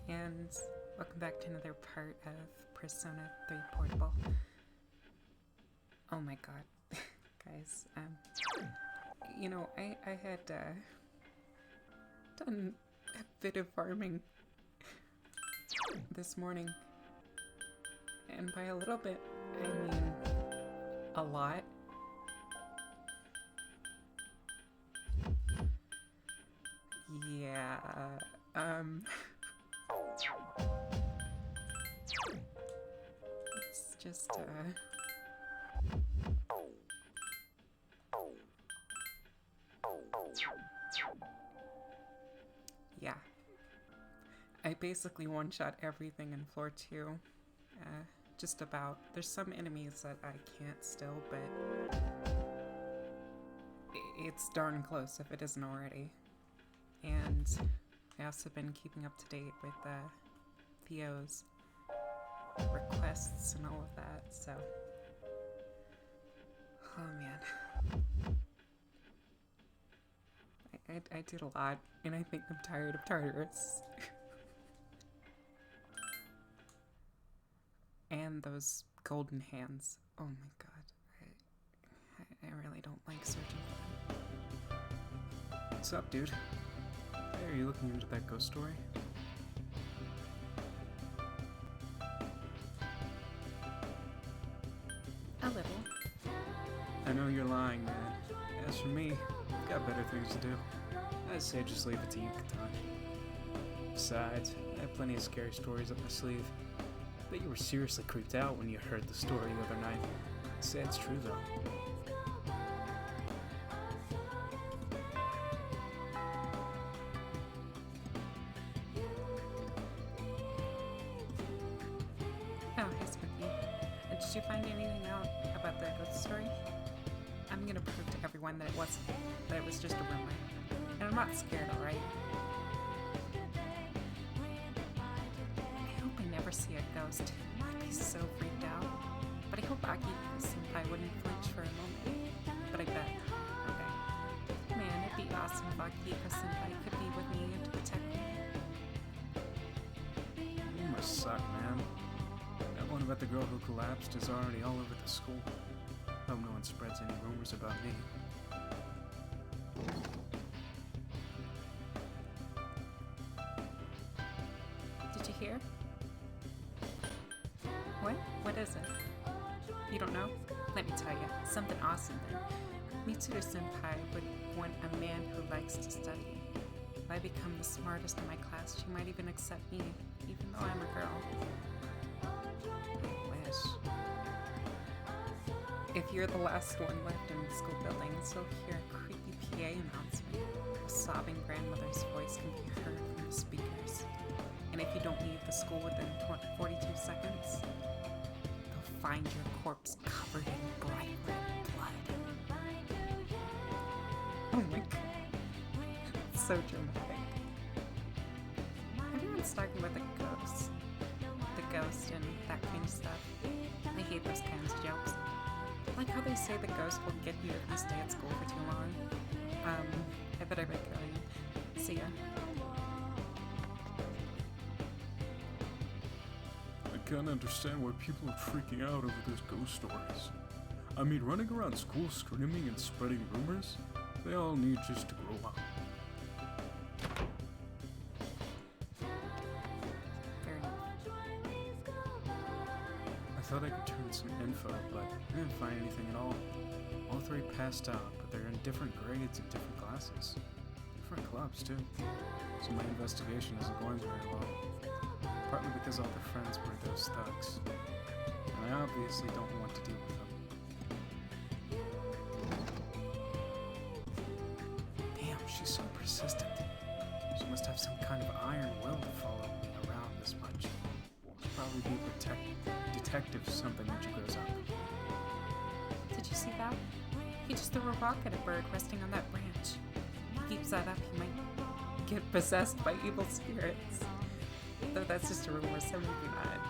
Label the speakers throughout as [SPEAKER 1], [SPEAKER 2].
[SPEAKER 1] and welcome back to another part of Persona 3 Portable. Oh my god, guys, I had done a bit of farming this morning, and by a little bit, I mean a lot. Yeah, it's just, yeah. I basically one-shot everything in floor 2. Just about. There's some enemies that I can't still, but it's darn close if it isn't already. And I also been keeping up to date with Theo's requests and all of that, so. Oh man. I did a lot, and I think I'm tired of Tartarus. And those golden hands. Oh my god. I really don't like searching for them.
[SPEAKER 2] What's up, dude? Hey, are you looking into that ghost story?
[SPEAKER 1] A little.
[SPEAKER 2] I know you're lying, man. As for me, I've got better things to do. I'd say just leave it to you, Katana. Besides, I have plenty of scary stories up my sleeve. Bet you were seriously creeped out when you heard the story the other night. I'd say it's true, though.
[SPEAKER 1] Oh, hey, Spooky. Did you find anything out about the ghost story? I'm gonna prove to everyone that it was just a rumor. And I'm not scared, alright? I hope I never see a ghost. I'd be so freaked out. But I hope Akihiko-senpai wouldn't flinch for a moment. But I bet. Okay. Man, it'd be awesome if Akihiko-senpai could be with me to protect me.
[SPEAKER 2] You must suck, man. That one about the girl who collapsed is already all over the school. Hope no one spreads any rumors about me.
[SPEAKER 1] Did you hear? What? What is it? You don't know? Let me tell you. Something awesome then. Mitsuru-senpai would want a man who likes to study. If I become the smartest in my class, she might even accept me, even though I'm a girl. I wish. If you're the last one left in the school building, you'll hear a creepy PA announcement. A sobbing grandmother's voice can be heard from the speakers. And if you don't leave the school within 42 seconds, they'll find your corpse covered in bright red blood. Oh my god. It's so dramatic. Everyone's talking about the ghosts. The ghost and that kind of stuff. I hate those kinds of jokes. Like how they say the ghost will get you if you stay at school for too long. I better get going. See ya.
[SPEAKER 2] I can't understand why people are freaking out over those ghost stories. I mean, running around school screaming and spreading rumors? They all need just to grow up.
[SPEAKER 1] Fair enough.
[SPEAKER 2] I thought I could turn some info, but I didn't find anything at all. All 3 passed out, but they're in different grades and different classes. Different clubs, too. So my investigation isn't going very well. Partly because all their friends were those thugs. And I obviously don't want to deal with them. Damn, she's so persistent. She must have some kind of iron will to follow me around this much. She'll probably be a detective or something when she grows up.
[SPEAKER 1] Did you see that? He just threw a rock at a bird resting on that branch. If he keeps that up, he might get possessed by evil spirits. Though that's just a rumor, so maybe not.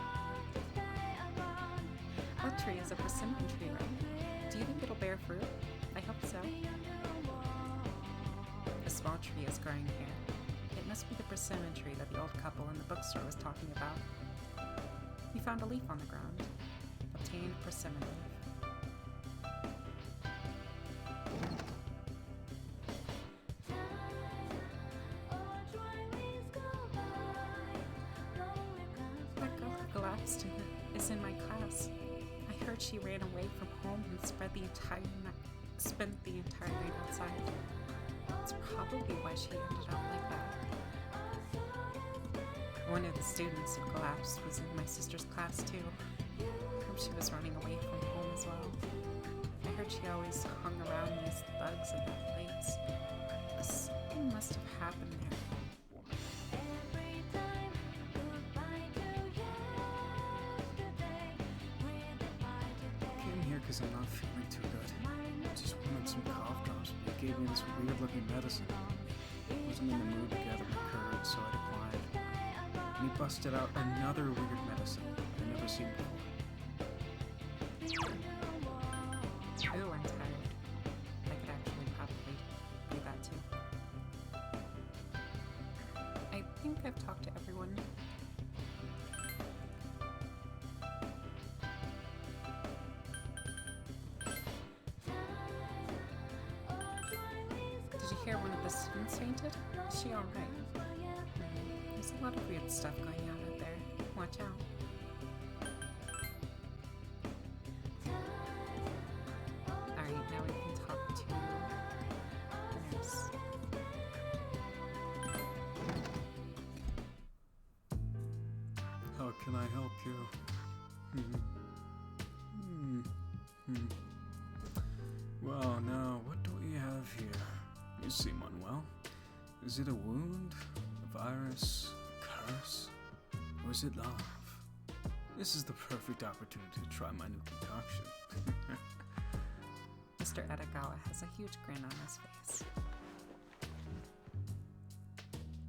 [SPEAKER 1] That tree is a persimmon tree, right? Do you think it'll bear fruit? I hope so. A small tree is growing here. It It must be the persimmon tree that the old couple in the bookstore was talking about. He found a leaf on the ground. Obtained persimmon leaf. That girl who collapsed is in my class. I heard she ran away from home and spent the entire night outside. That's probably why she ended up like that. One of the students who collapsed was in my sister's class too. She was running away from home as well. I heard she always hung around these thugs in that place. Something must have happened there.
[SPEAKER 2] I came here because I'm not feeling too good. I just wanted some cough drops, but he gave me this weird-looking medicine. I wasn't in the mood to gather my courage, so I declined. And he busted out another weird medicine I'd never seen before.
[SPEAKER 1] Ooh, I'm tired. I could actually probably do that too. I think I've talked to everyone. Did you hear one of the students fainted? Is she alright? There's a lot of weird stuff going on out there. Watch out. Alright, now we can talk to the nurse.
[SPEAKER 2] How can I help you? Well, now, what do we have here? You seem unwell. Is it a wound? A virus? A curse? Or is it love? This is the perfect opportunity to try my new concoction.
[SPEAKER 1] Mr. Edagawa has a huge grin on his face.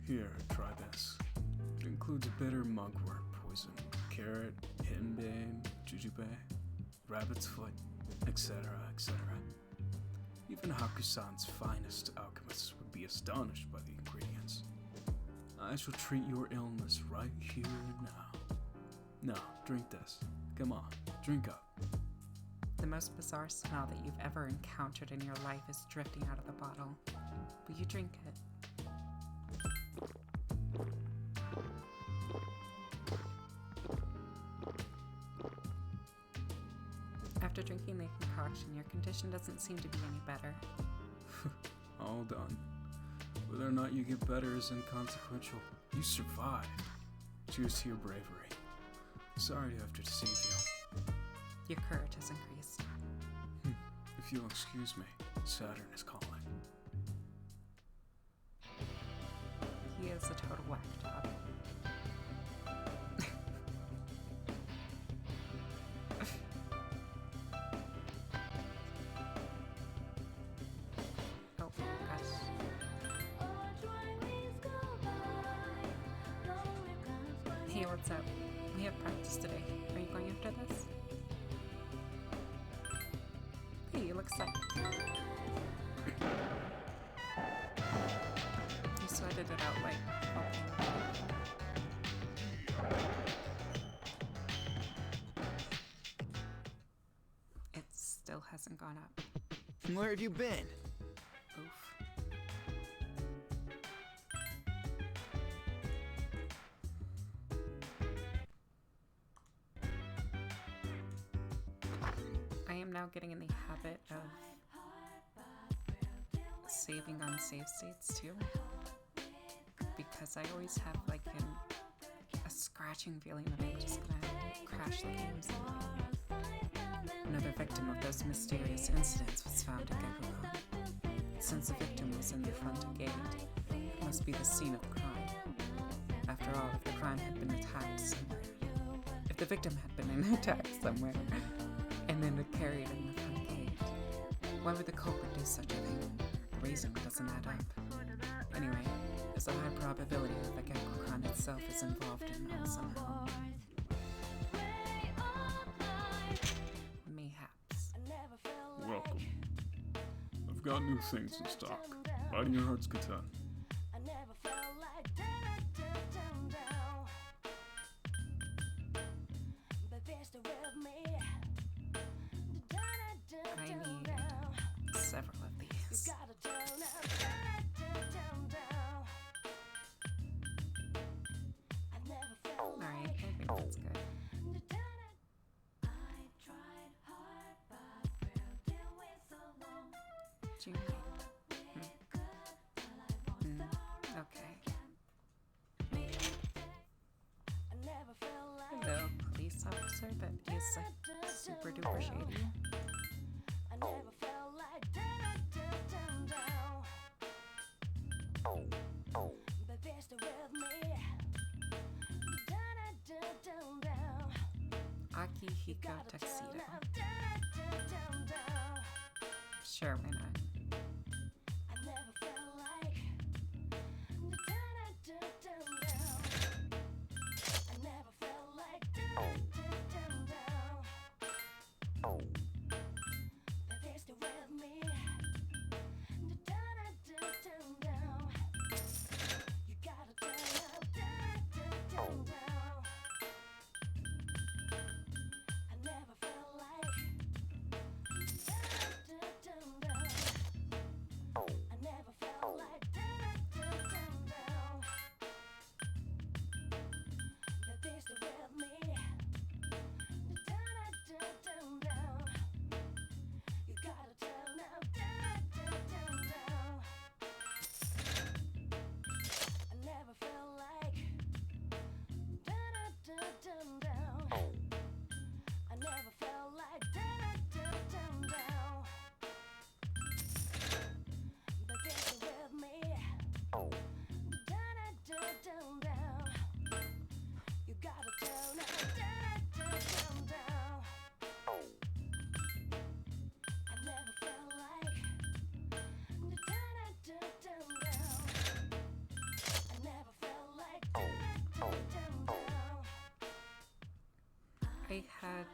[SPEAKER 2] Here, try this. It includes bitter mugwort poison, carrot, henbane, jujube, rabbit's foot, etc., etc. Even Hakusan's finest alchemists would be astonished by the ingredients. I shall treat your illness right here and now. Now, drink this. Come on, drink up.
[SPEAKER 1] The most bizarre smell that you've ever encountered in your life is drifting out of the bottle. Will you drink it? After drinking the concoction, your condition doesn't seem to be any better.
[SPEAKER 2] All done. Whether or not you get better is inconsequential. You survived. Cheers to your bravery. Sorry to have to deceive you.
[SPEAKER 1] Your courage has increased.
[SPEAKER 2] If you'll excuse me, Saturn is calling.
[SPEAKER 1] He is a total whack job. Oh, gosh. Hey, what's up? We have practice today. Are you going after this? Hey, you look psyched. You sweated it out like... It still hasn't gone up.
[SPEAKER 3] Where have you been?
[SPEAKER 1] Oof. I am now getting in the habit of saving on save states too, because I always have like a scratching feeling that I'm just gonna crash the game someday. Another victim of those mysterious incidents was found at Gekuro. Since the victim was in the front gate, it must be the scene of the crime. After all, if the crime had been attacked somewhere, if the victim had been attacked somewhere, and then carried in the front gate, why would the culprit do such a thing? The reason doesn't add up. Anyway, there's a high probability that the Gekko-kan itself is involved in that somehow. Mayhaps.
[SPEAKER 2] Welcome. I've got new things in stock. Right in your heart's content.
[SPEAKER 1] Junpei. Okay. Hello, police officer that is like super duper shady. Akihiko tuxedo. Sure, why not? I had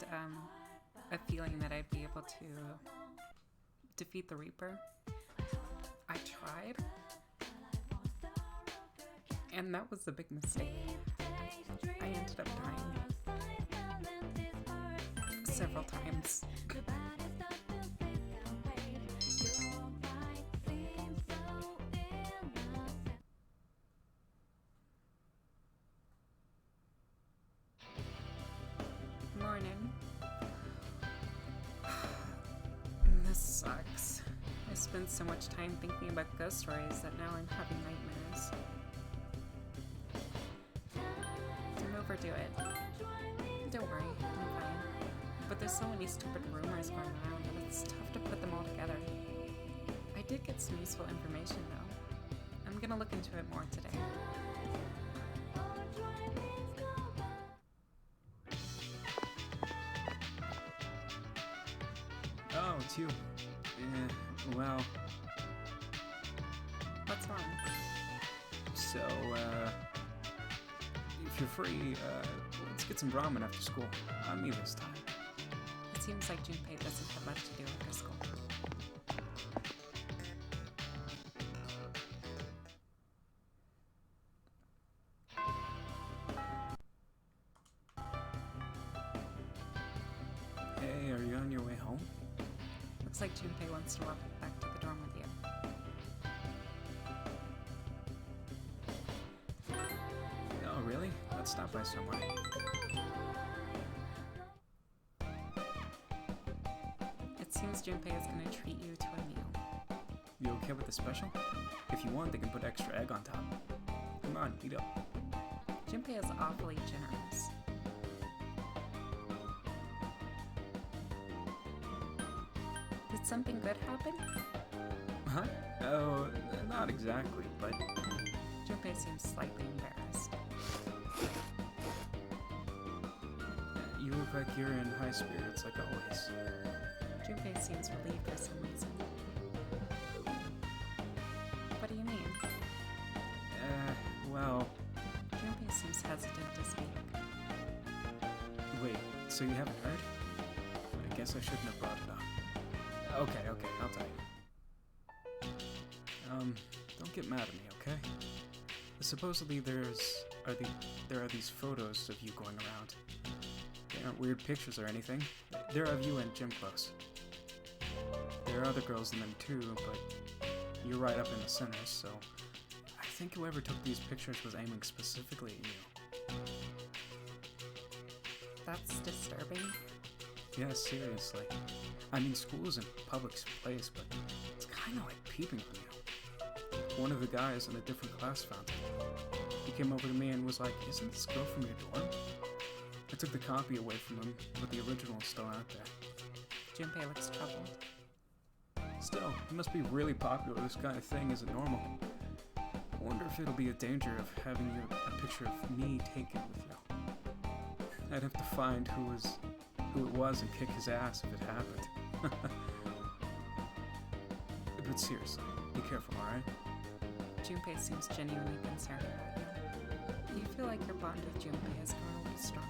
[SPEAKER 1] a feeling that I'd be able to defeat the Reaper. I tried, and that was a big mistake. I ended up dying several times. Morning. This sucks. I spent so much time thinking about ghost stories that now I'm having nightmares. Don't overdo it. Don't worry, I'm fine. But there's so many stupid rumors going around that it's tough to put them all together. I did get some useful information though. I'm gonna look into it more today.
[SPEAKER 2] Oh, it's you. Well,
[SPEAKER 1] What's wrong?
[SPEAKER 2] so, if you're free, let's get some ramen after school. On me this time.
[SPEAKER 1] It seems like Junpei doesn't have much to do after school.
[SPEAKER 2] Hey, are you on your way home?
[SPEAKER 1] Looks like Junpei wants to walk back to the dorm with you.
[SPEAKER 2] Oh, really? Let's stop by somewhere.
[SPEAKER 1] It seems Junpei is going to treat you to a meal.
[SPEAKER 2] You okay with the special? If you want, they can put extra egg on top. Come on, eat up.
[SPEAKER 1] Junpei is awfully generous. Did something good happen?
[SPEAKER 2] Huh? Oh, not exactly, but...
[SPEAKER 1] Junpei seems slightly embarrassed.
[SPEAKER 2] You look like you're in high spirits, like always.
[SPEAKER 1] Junpei seems relieved for some reason. What do you mean?
[SPEAKER 2] Well...
[SPEAKER 1] Junpei seems hesitant to speak.
[SPEAKER 2] Wait, so you haven't heard? I guess I shouldn't have brought it up. Okay, I'll tell you. Don't get mad at me, okay? Supposedly there are these photos of you going around. They aren't weird pictures or anything. They're of you in gym clothes. There are other girls in them too, but you're right up in the center, so I think whoever took these pictures was aiming specifically at you.
[SPEAKER 1] That's disturbing.
[SPEAKER 2] Yeah, seriously. I mean, school is a public place, but it's kinda like peeping from you. One of the guys in a different class found it. He came over to me and was like, "Isn't this girl from your dorm?" I took the copy away from him, but the original is still out there.
[SPEAKER 1] Junpei looks troubled.
[SPEAKER 2] Still, it must be really popular. This kind of thing isn't normal. I wonder if it'll be a danger of having a picture of me taken with you. I'd have to find who it was and kick his ass if it happened. But seriously, be careful, alright?
[SPEAKER 1] Junpei seems genuinely concerned about you. You feel like your bond with Junpei has grown a little stronger.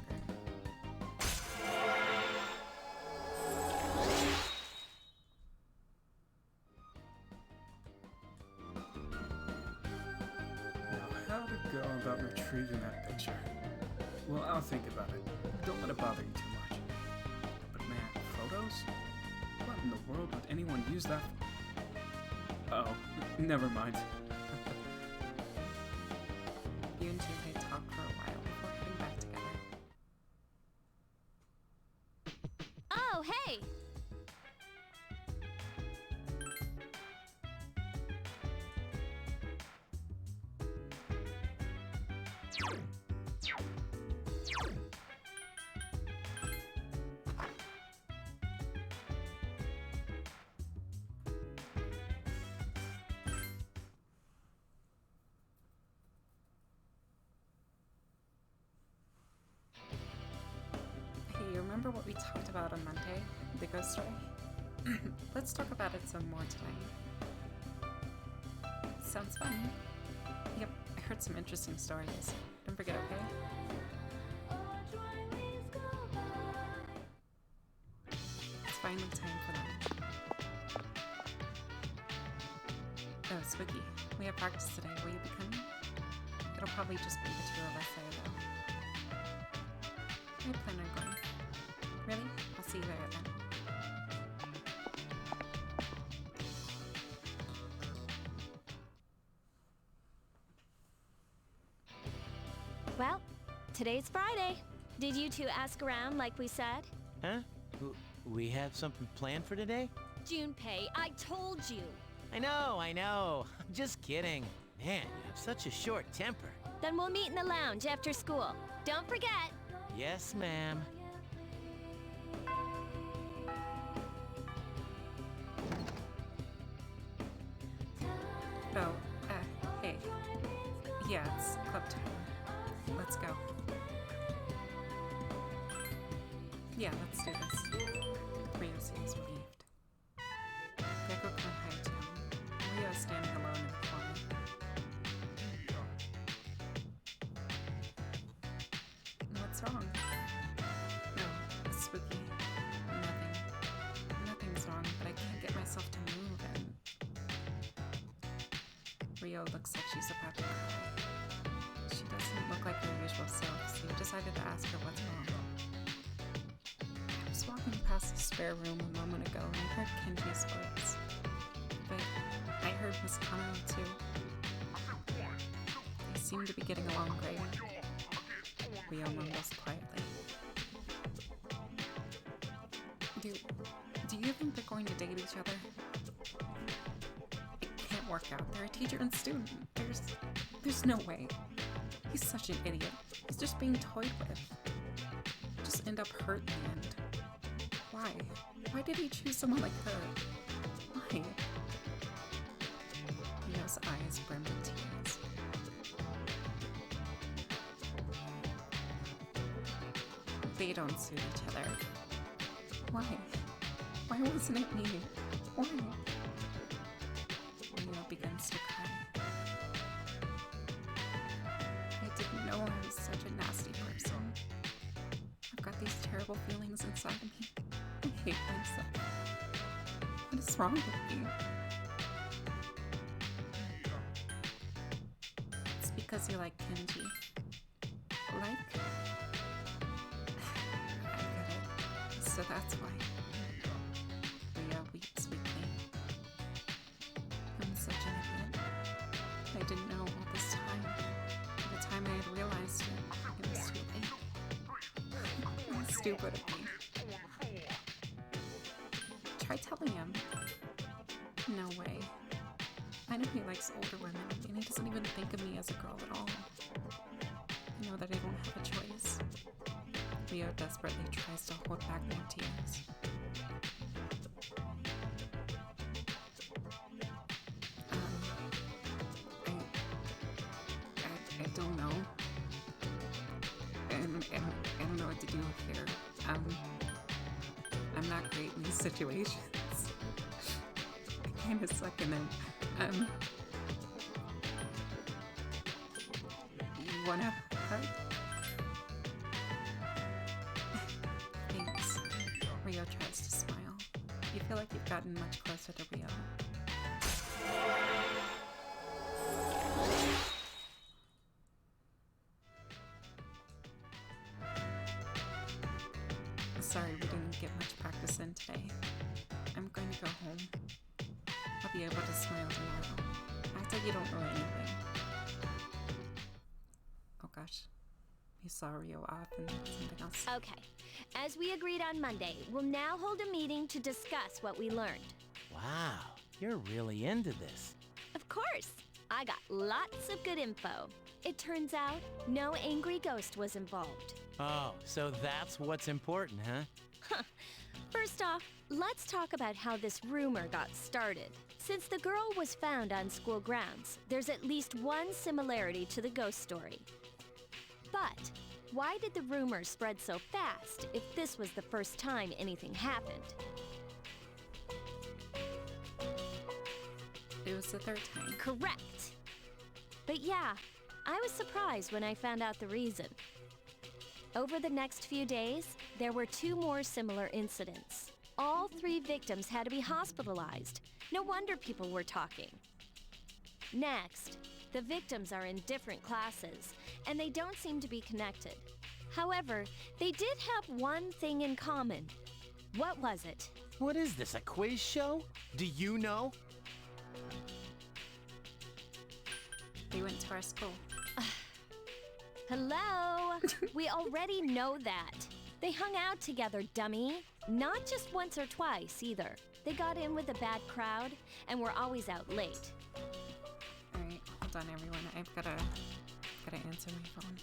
[SPEAKER 2] Now, how to go about retrieving that picture? Well, I'll think about it. Don't let it bother you too much. But man, photos? What in the world would anyone use that for? Oh, never mind.
[SPEAKER 1] You and Junpei talk for a while before heading back together.
[SPEAKER 4] Oh, hey!
[SPEAKER 1] Hey, you remember what we talked about on Monday? The ghost story? Let's talk about it some more tonight. Sounds fun. Yep, I heard some interesting stories. Don't forget, okay? It's finally time for that. Oh, Spooky, we have practice today. Will you be coming? It'll probably just be the two of us, though. I plan on going. Really? I'll see you there then.
[SPEAKER 4] Well, today's Friday. Did you two ask around like we said?
[SPEAKER 3] Huh? We have something planned for today?
[SPEAKER 4] Junpei, I told you.
[SPEAKER 3] I know. I'm just kidding. Man, you have such a short temper.
[SPEAKER 4] Then we'll meet in the lounge after school. Don't forget.
[SPEAKER 3] Yes, ma'am.
[SPEAKER 1] Oh, hey. Yeah, it's club time. Let's go. Yeah, let's do this. Rio seems relieved. Gecko can't hide too. Rio is standing alone in the corner. What's wrong? No, it's spooky. Nothing's wrong, but I can't get myself to move and... Rio looks like she's about to cry. She doesn't look like her usual self, so you decided to ask her what's wrong. I was walking past the spare room a moment ago and I heard Kenji's voice. But I heard Miss Kano too. They seem to be getting along great. Rio mumbles quietly. Do you think they're going to date each other? It can't work out. They're a teacher and student. There's no way. He's such an idiot. He's just being toyed with. Just end up hurt in the end. Why? Why did he choose someone like her? Why? Rio's eyes brimmed with tears. They don't suit each other. Why? Why wasn't it me? Why? Rio begins to cry. I didn't know I was such a nasty person. I've got these terrible feelings inside of me. I hate myself. What is wrong with me? It's because you like Kenji. Like? I get it. So that's why. Rio weeps weakly. I'm such an idiot. I didn't know all this time. By the time I had realized it was too late. It was stupid of me. Try telling him. No way. find he likes older women, and he doesn't even think of me as a girl at all. I know that I don't have a choice. Rio desperately tries to hold back more tears. I don't know. And I don't know what to do here. I'm not great in these situations. I kind of suck in it. You wanna hug? Thanks. Rio tries to smile. You feel like you've gotten much closer to Rio. Sorry we didn't get much practice in today. I'm going to go home. I'll be able to smile tomorrow. Act like you don't know anything. Oh gosh. You saw Rio off and something else.
[SPEAKER 4] Okay. As we agreed on Monday, we'll now hold a meeting to discuss what we learned.
[SPEAKER 3] Wow, you're really into this.
[SPEAKER 4] Of course. I got lots of good info. It turns out no angry ghost was involved.
[SPEAKER 3] Oh, so that's what's important, huh?
[SPEAKER 4] First off, let's talk about how this rumor got started. Since the girl was found on school grounds, there's at least one similarity to the ghost story. But why did the rumor spread so fast if this was the first time anything happened?
[SPEAKER 1] It was the third time.
[SPEAKER 4] Correct. But yeah, I was surprised when I found out the reason. Over the next few days, there were 2 more similar incidents. All 3 victims had to be hospitalized. No wonder people were talking. Next, the victims are in different classes, and they don't seem to be connected. However, they did have one thing in common. What was it?
[SPEAKER 3] What is this, a quiz show? Do you know?
[SPEAKER 1] They went to our school.
[SPEAKER 4] Hello? We already know that. They hung out together, dummy. Not just once or twice, either. They got in with a bad crowd and were always out late.
[SPEAKER 1] Alright, hold on everyone. I've gotta answer my phone.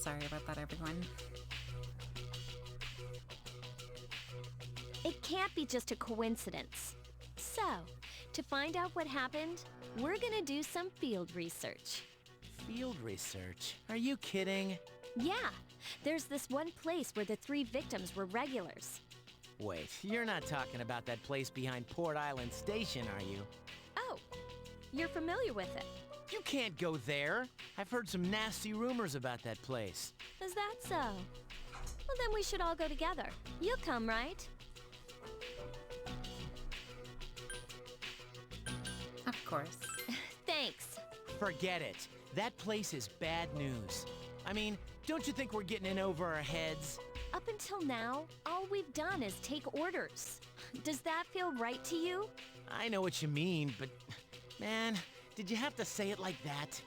[SPEAKER 1] Sorry about that, everyone.
[SPEAKER 4] It can't be just a coincidence. So, to find out what happened, we're gonna do some field research.
[SPEAKER 3] Field research? Are you kidding?
[SPEAKER 4] Yeah, there's this one place where the 3 victims were regulars.
[SPEAKER 3] Wait, you're not talking about that place behind Port Island Station, are you?
[SPEAKER 4] Oh, you're familiar with it.
[SPEAKER 3] You can't go there. I've heard some nasty rumors about that place.
[SPEAKER 4] Is that so? Well, then we should all go together. You'll come, right?
[SPEAKER 1] Of course.
[SPEAKER 4] Thanks.
[SPEAKER 3] Forget it. That place is bad news. I mean, don't you think we're getting in over our heads?
[SPEAKER 4] Up until now, all we've done is take orders. Does that feel right to you?
[SPEAKER 3] I know what you mean, but man, did you have to say it like that?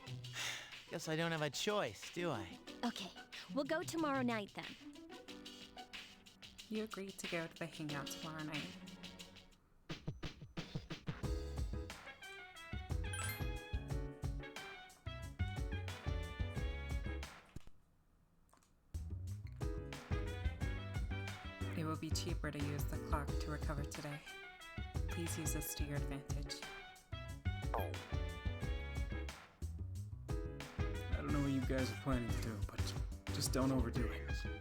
[SPEAKER 3] Guess I don't have a choice, do I?
[SPEAKER 4] Okay, we'll go tomorrow night then.
[SPEAKER 1] You agreed to go to the hangout tomorrow night. It will be cheaper to use the clock to recover today. Please use this to your advantage.
[SPEAKER 2] I don't know what you guys are planning to do, but just don't overdo it.
[SPEAKER 1] Wait a second.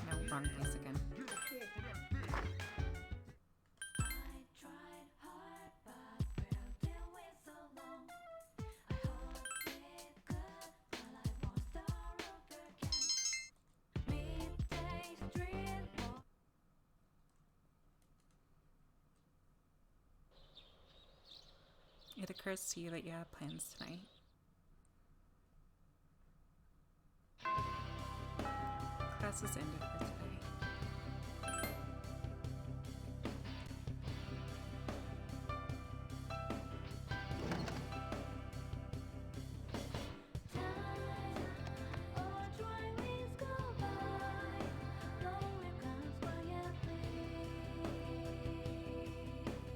[SPEAKER 1] No, wrong place again. It occurs to you that you have plans tonight. Class is ended for today.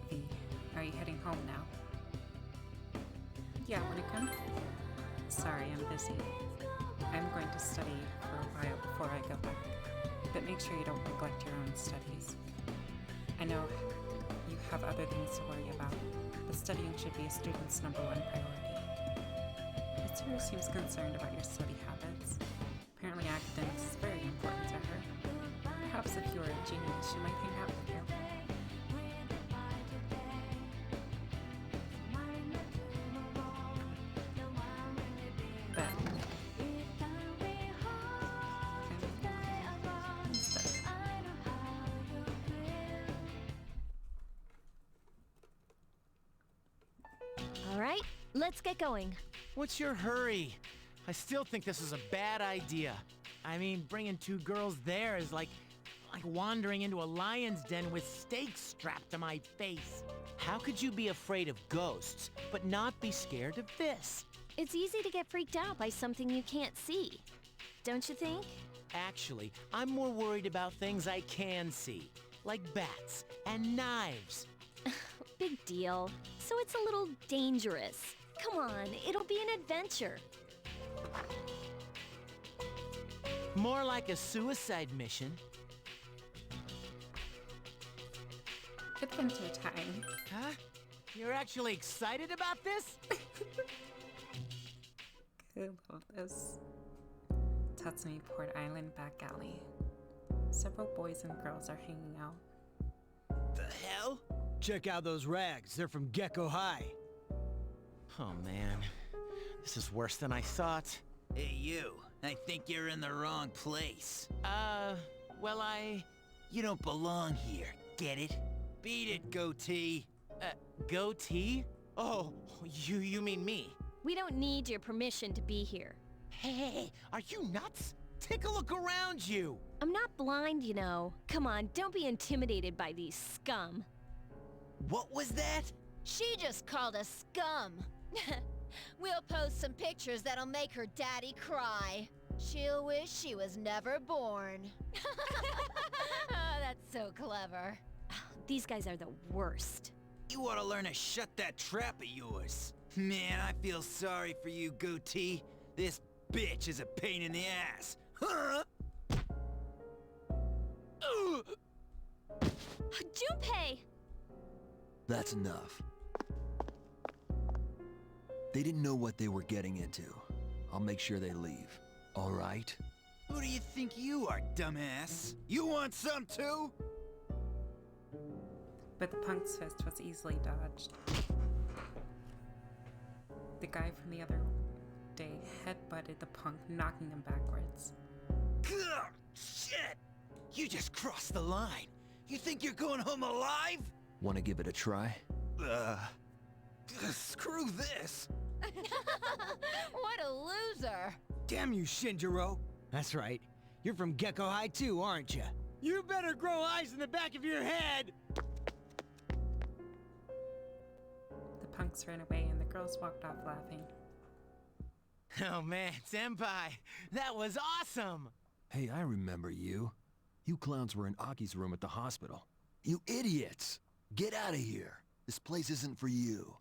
[SPEAKER 1] V, are you heading home now? Yeah, wanna come? Sorry, I'm busy. I'm going to study for a while before I go back, but make sure you don't neglect your own studies. I know you have other things to worry about, but studying should be a student's #1 priority. Mitsuru seems concerned about your study habits. Apparently academics is very important to her. Perhaps if you were a genius, she might hang out with you.
[SPEAKER 4] All right, let's get going.
[SPEAKER 3] What's your hurry? I still think this is a bad idea. I mean, bringing 2 girls there is like wandering into a lion's den with stakes strapped to my face. How could you be afraid of ghosts, but not be scared of this?
[SPEAKER 4] It's easy to get freaked out by something you can't see. Don't you think?
[SPEAKER 3] Actually, I'm more worried about things I can see, like bats and knives.
[SPEAKER 4] Big deal. So it's a little dangerous. Come on, it'll be an adventure.
[SPEAKER 3] More like a suicide mission.
[SPEAKER 1] Adventure time.
[SPEAKER 3] Huh? You're actually excited about this?
[SPEAKER 1] I love this. Tatsumi Port Island back alley. Several boys and girls are hanging out.
[SPEAKER 5] The hell? Check out those rags. They're from Gecko High.
[SPEAKER 3] Oh man, this is worse than I thought.
[SPEAKER 5] Hey, you. I think you're in the wrong place.
[SPEAKER 3] Well,
[SPEAKER 5] You don't belong here. Get it? Beat it, goatee.
[SPEAKER 3] Goatee? Oh, you mean me?
[SPEAKER 4] We don't need your permission to be here.
[SPEAKER 3] Hey, are you nuts? Take a look around you.
[SPEAKER 4] I'm not blind, you know. Come on, don't be intimidated by these scum.
[SPEAKER 5] What was that?
[SPEAKER 6] She just called us scum. We'll post some pictures that'll make her daddy cry. She'll wish she was never born.
[SPEAKER 4] Oh,
[SPEAKER 6] clever.
[SPEAKER 4] These guys are the worst.
[SPEAKER 5] You ought to learn to shut that trap of yours. Man, I feel sorry for you, Goatee. This bitch is a pain in the ass. Huh?
[SPEAKER 4] Junpei!
[SPEAKER 7] That's enough. They didn't know what they were getting into. I'll make sure they leave. All right?
[SPEAKER 5] Who do you think you are, dumbass? You want some too?
[SPEAKER 1] But the punk's fist was easily dodged. The guy from the other day headbutted the punk, knocking him backwards.
[SPEAKER 5] Ugh, shit! You just crossed the line. You think you're going home alive?
[SPEAKER 7] Want to give it a try?
[SPEAKER 5] Screw this.
[SPEAKER 6] What a loser!
[SPEAKER 8] Damn you, Shinjiro! That's right. You're from Gecko High too, aren't you? You better grow eyes in the back of your head!
[SPEAKER 1] The punks ran away and the girls walked off laughing.
[SPEAKER 3] Oh man, Senpai, that was awesome!
[SPEAKER 7] Hey, I remember you. You clowns were in Aki's room at the hospital. You idiots! Get out of here. This place isn't for you.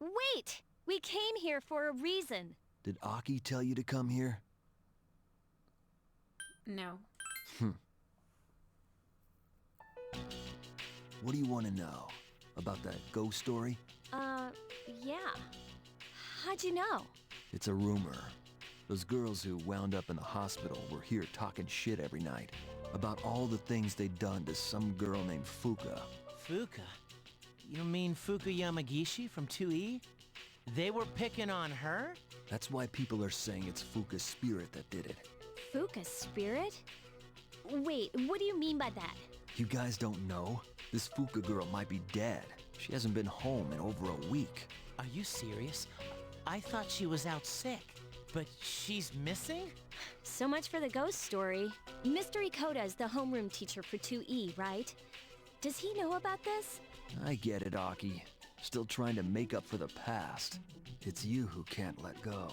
[SPEAKER 4] Wait! We came here for a reason.
[SPEAKER 7] Did Aki tell you to come here?
[SPEAKER 1] No.
[SPEAKER 7] What do you want to know? About that ghost story?
[SPEAKER 4] Yeah. How'd you know?
[SPEAKER 7] It's a rumor. Those girls who wound up in the hospital were here talking shit every night about all the things they'd done to some girl named Fuuka.
[SPEAKER 3] Fuuka? You mean Fuuka Yamagishi from 2E? They were picking on her?
[SPEAKER 7] That's why people are saying it's Fuuka's spirit that did it.
[SPEAKER 4] Fuuka's spirit? Wait, what do you mean by that?
[SPEAKER 7] You guys don't know? This Fuuka girl might be dead. She hasn't been home in over a week.
[SPEAKER 3] Are you serious? I thought she was out sick. But she's missing?
[SPEAKER 4] So much for the ghost story. Mr. Ikoda is the homeroom teacher for 2E, right? Does he know about this?
[SPEAKER 7] I get it, Aki. Still trying to make up for the past. It's you who can't let go.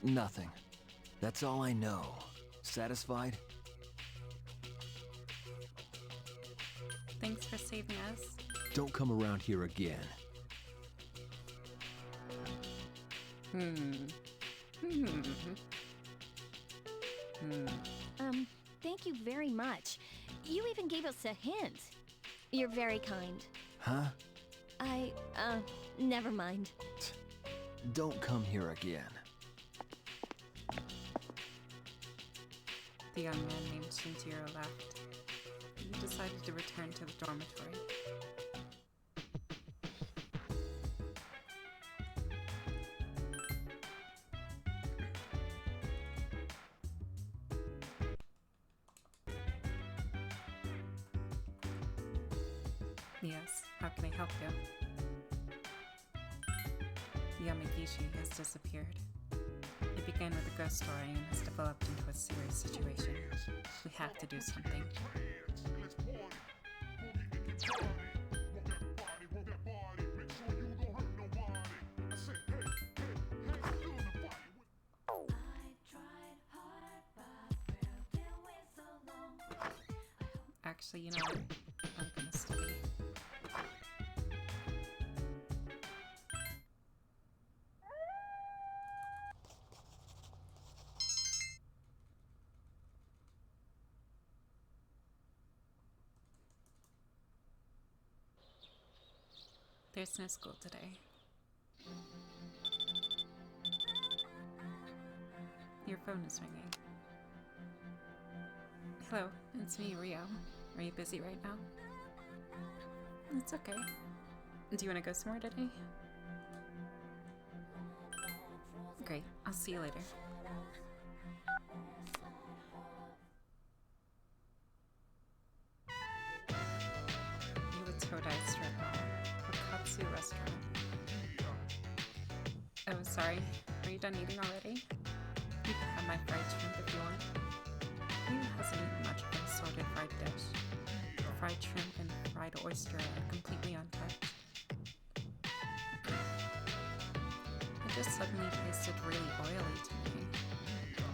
[SPEAKER 7] Nothing. That's all I know. Satisfied?
[SPEAKER 1] Thanks for saving us.
[SPEAKER 7] Don't come around here again.
[SPEAKER 4] Thank you very much. You even gave us a hint. You're very kind.
[SPEAKER 7] Huh?
[SPEAKER 4] Never mind.
[SPEAKER 7] Don't come here again.
[SPEAKER 1] The young man named Shinjiro left. He decided to return to the dormitory. Yes, how can I help you? Yamagishi has disappeared. It began with a ghost story and has developed into a serious situation. We have to do something. Actually, you know what? I'm gonna study. There's no school today. Your phone is ringing. Hello, it's me, Rio. Are you busy right now? It's okay. Do you want to go somewhere today? Great, I'll see you later. Todai strip mall, Wakatsu restaurant. Oh, sorry. Are you done eating already? You can have my fried shrimp if you want. Who hasn't eaten much of an assorted fried dish? Fried shrimp and fried oyster are completely untouched. It just suddenly tasted really oily to me.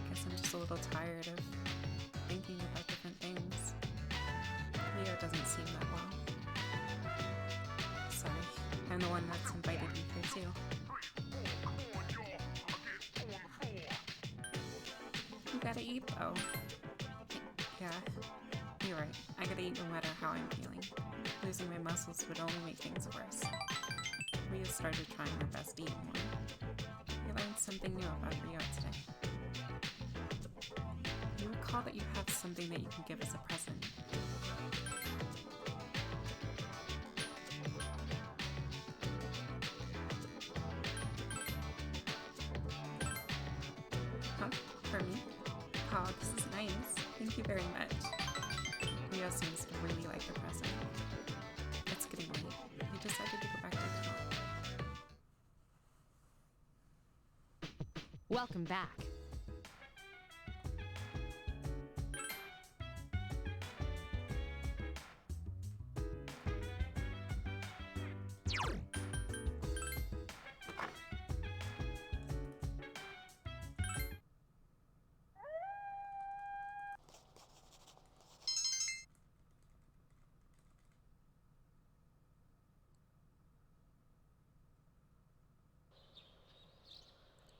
[SPEAKER 1] Guess I'm just a little tired the one that's invited you here too. You gotta eat though. Yeah, you're right. I gotta eat no matter how I'm feeling. Losing my muscles would only make things worse. We have started trying our best to eat more. We learned something new about Rio today. You recall that you have something that you can give as a present. Huh? For me? Oh, this is nice. Thank you very much. Rio seems to really like the present. It's getting late. We decided to go back to town.
[SPEAKER 9] Welcome back.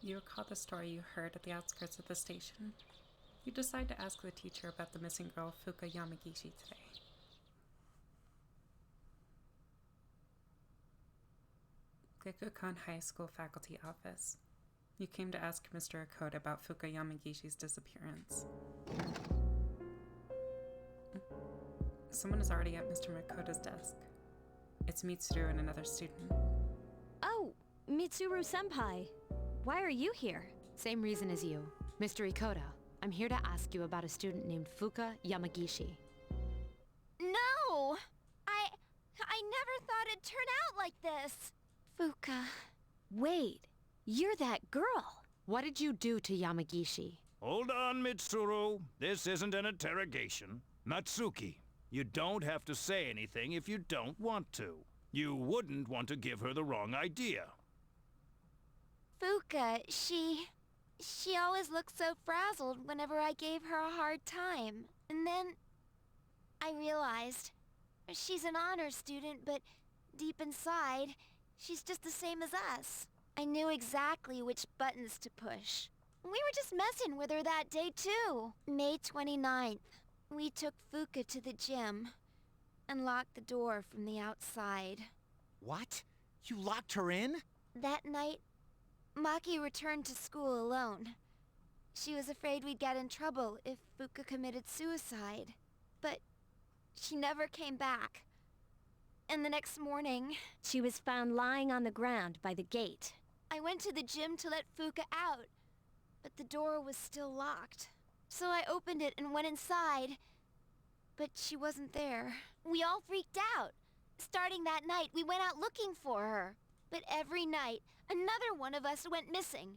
[SPEAKER 1] You recall the story you heard at the outskirts of the station. You decide to ask the teacher about the missing girl Fuuka Yamagishi today. Gekukan High School faculty office. You came to ask Mr. Ikoda about Fuuka Yamagishi's disappearance. Someone is already at Mr. Makota's desk. It's Mitsuru and another student.
[SPEAKER 4] Oh, Mitsuru-senpai. Why are you here?
[SPEAKER 9] Same reason as you. Mr. Ikoda, I'm here to ask you about a student named Fuuka Yamagishi.
[SPEAKER 6] No! I never thought it'd turn out like this.
[SPEAKER 4] Fuuka. Wait, you're that girl.
[SPEAKER 9] What did you do to Yamagishi?
[SPEAKER 10] Hold on, Mitsuru. This isn't an interrogation. Natsuki, you don't have to say anything if you don't want to. You wouldn't want to give her the wrong idea.
[SPEAKER 6] Fuuka, she always looked so frazzled whenever I gave her a hard time. And then I realized she's an honor student, but deep inside, she's just the same as us. I knew exactly which buttons to push. We were just messing with her that day, too. May 29th, we took Fuuka to the gym and locked the door from the outside.
[SPEAKER 3] What? You locked her in?
[SPEAKER 6] That night, Maki returned to school alone. She was afraid we'd get in trouble if Fuuka committed suicide. But she never came back. And the next morning,
[SPEAKER 4] She was found lying on the ground by the gate.
[SPEAKER 6] I went to the gym to let Fuuka out, but the door was still locked. So I opened it and went inside, but she wasn't there. We all freaked out. Starting that night, we went out looking for her. But every night, another one of us went missing,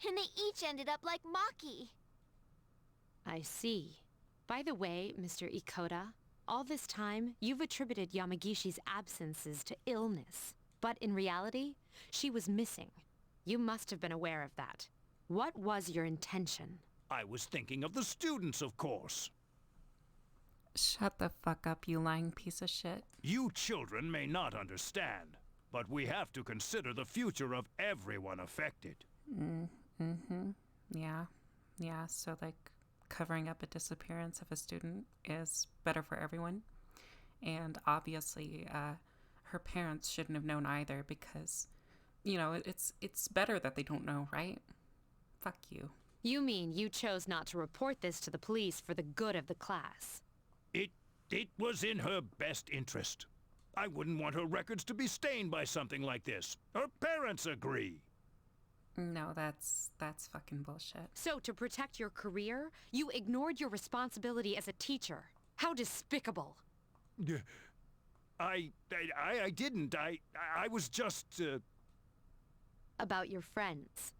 [SPEAKER 6] and they each ended up like Maki.
[SPEAKER 9] I see. By the way, Mr. Ikoda, all this time, you've attributed Yamagishi's absences to illness. But in reality, she was missing. You must have been aware of that. What was your intention?
[SPEAKER 10] I was thinking of the students, of course.
[SPEAKER 1] Shut the fuck up, you lying piece of shit.
[SPEAKER 10] You children may not understand, but we have to consider the future of everyone affected.
[SPEAKER 1] Yeah, so like covering up a disappearance of a student is better for everyone. And obviously, her parents shouldn't have known either because, you know, it's better that they don't know, right? Fuck you.
[SPEAKER 9] You mean you chose not to report this to the police for the good of the class?
[SPEAKER 10] It was in her best interest. I wouldn't want her records to be stained by something like this. Her parents agree.
[SPEAKER 1] No, that's fucking bullshit.
[SPEAKER 9] So, to protect your career, you ignored your responsibility as a teacher. How despicable.
[SPEAKER 10] I didn't. I was just,
[SPEAKER 9] About your friends.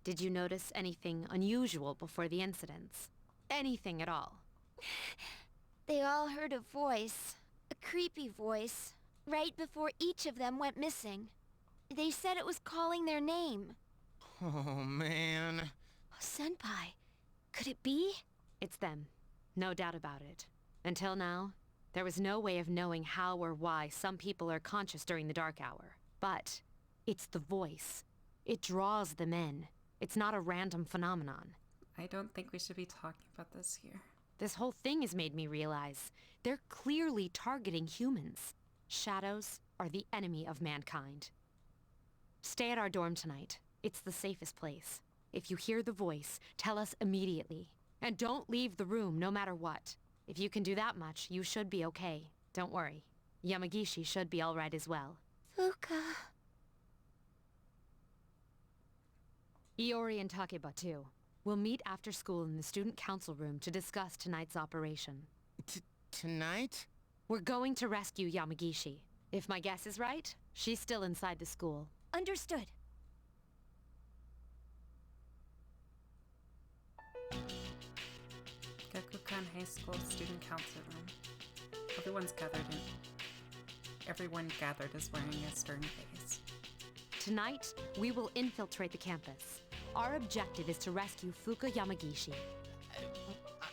[SPEAKER 9] Did you notice anything unusual before the incidents? Anything at all?
[SPEAKER 6] They all heard a voice, a creepy voice, right before each of them went missing. They said it was calling their name.
[SPEAKER 8] Oh, man.
[SPEAKER 4] Senpai, could it be?
[SPEAKER 9] It's them. No doubt about it. Until now, there was no way of knowing how or why some people are conscious during the dark hour. But it's the voice. It draws them in. It's not a random phenomenon.
[SPEAKER 1] I don't think we should be talking about this here.
[SPEAKER 9] This whole thing has made me realize they're clearly targeting humans. Shadows are the enemy of mankind. Stay at our dorm tonight. It's the safest place. If you hear the voice, tell us immediately. And don't leave the room no matter what. If you can do that much, you should be okay. Don't worry. Yamagishi should be all right as well.
[SPEAKER 6] Fuuka.
[SPEAKER 9] Iori and Takeba too. We'll meet after school in the student council room to discuss tonight's operation.
[SPEAKER 3] Tonight?
[SPEAKER 9] We're going to rescue Yamagishi. If my guess is right, she's still inside the school.
[SPEAKER 4] Understood.
[SPEAKER 1] Gekukan High School Student Council Room. Everyone gathered is wearing a stern face.
[SPEAKER 9] Tonight, we will infiltrate the campus. Our objective is to rescue Fuuka Yamagishi.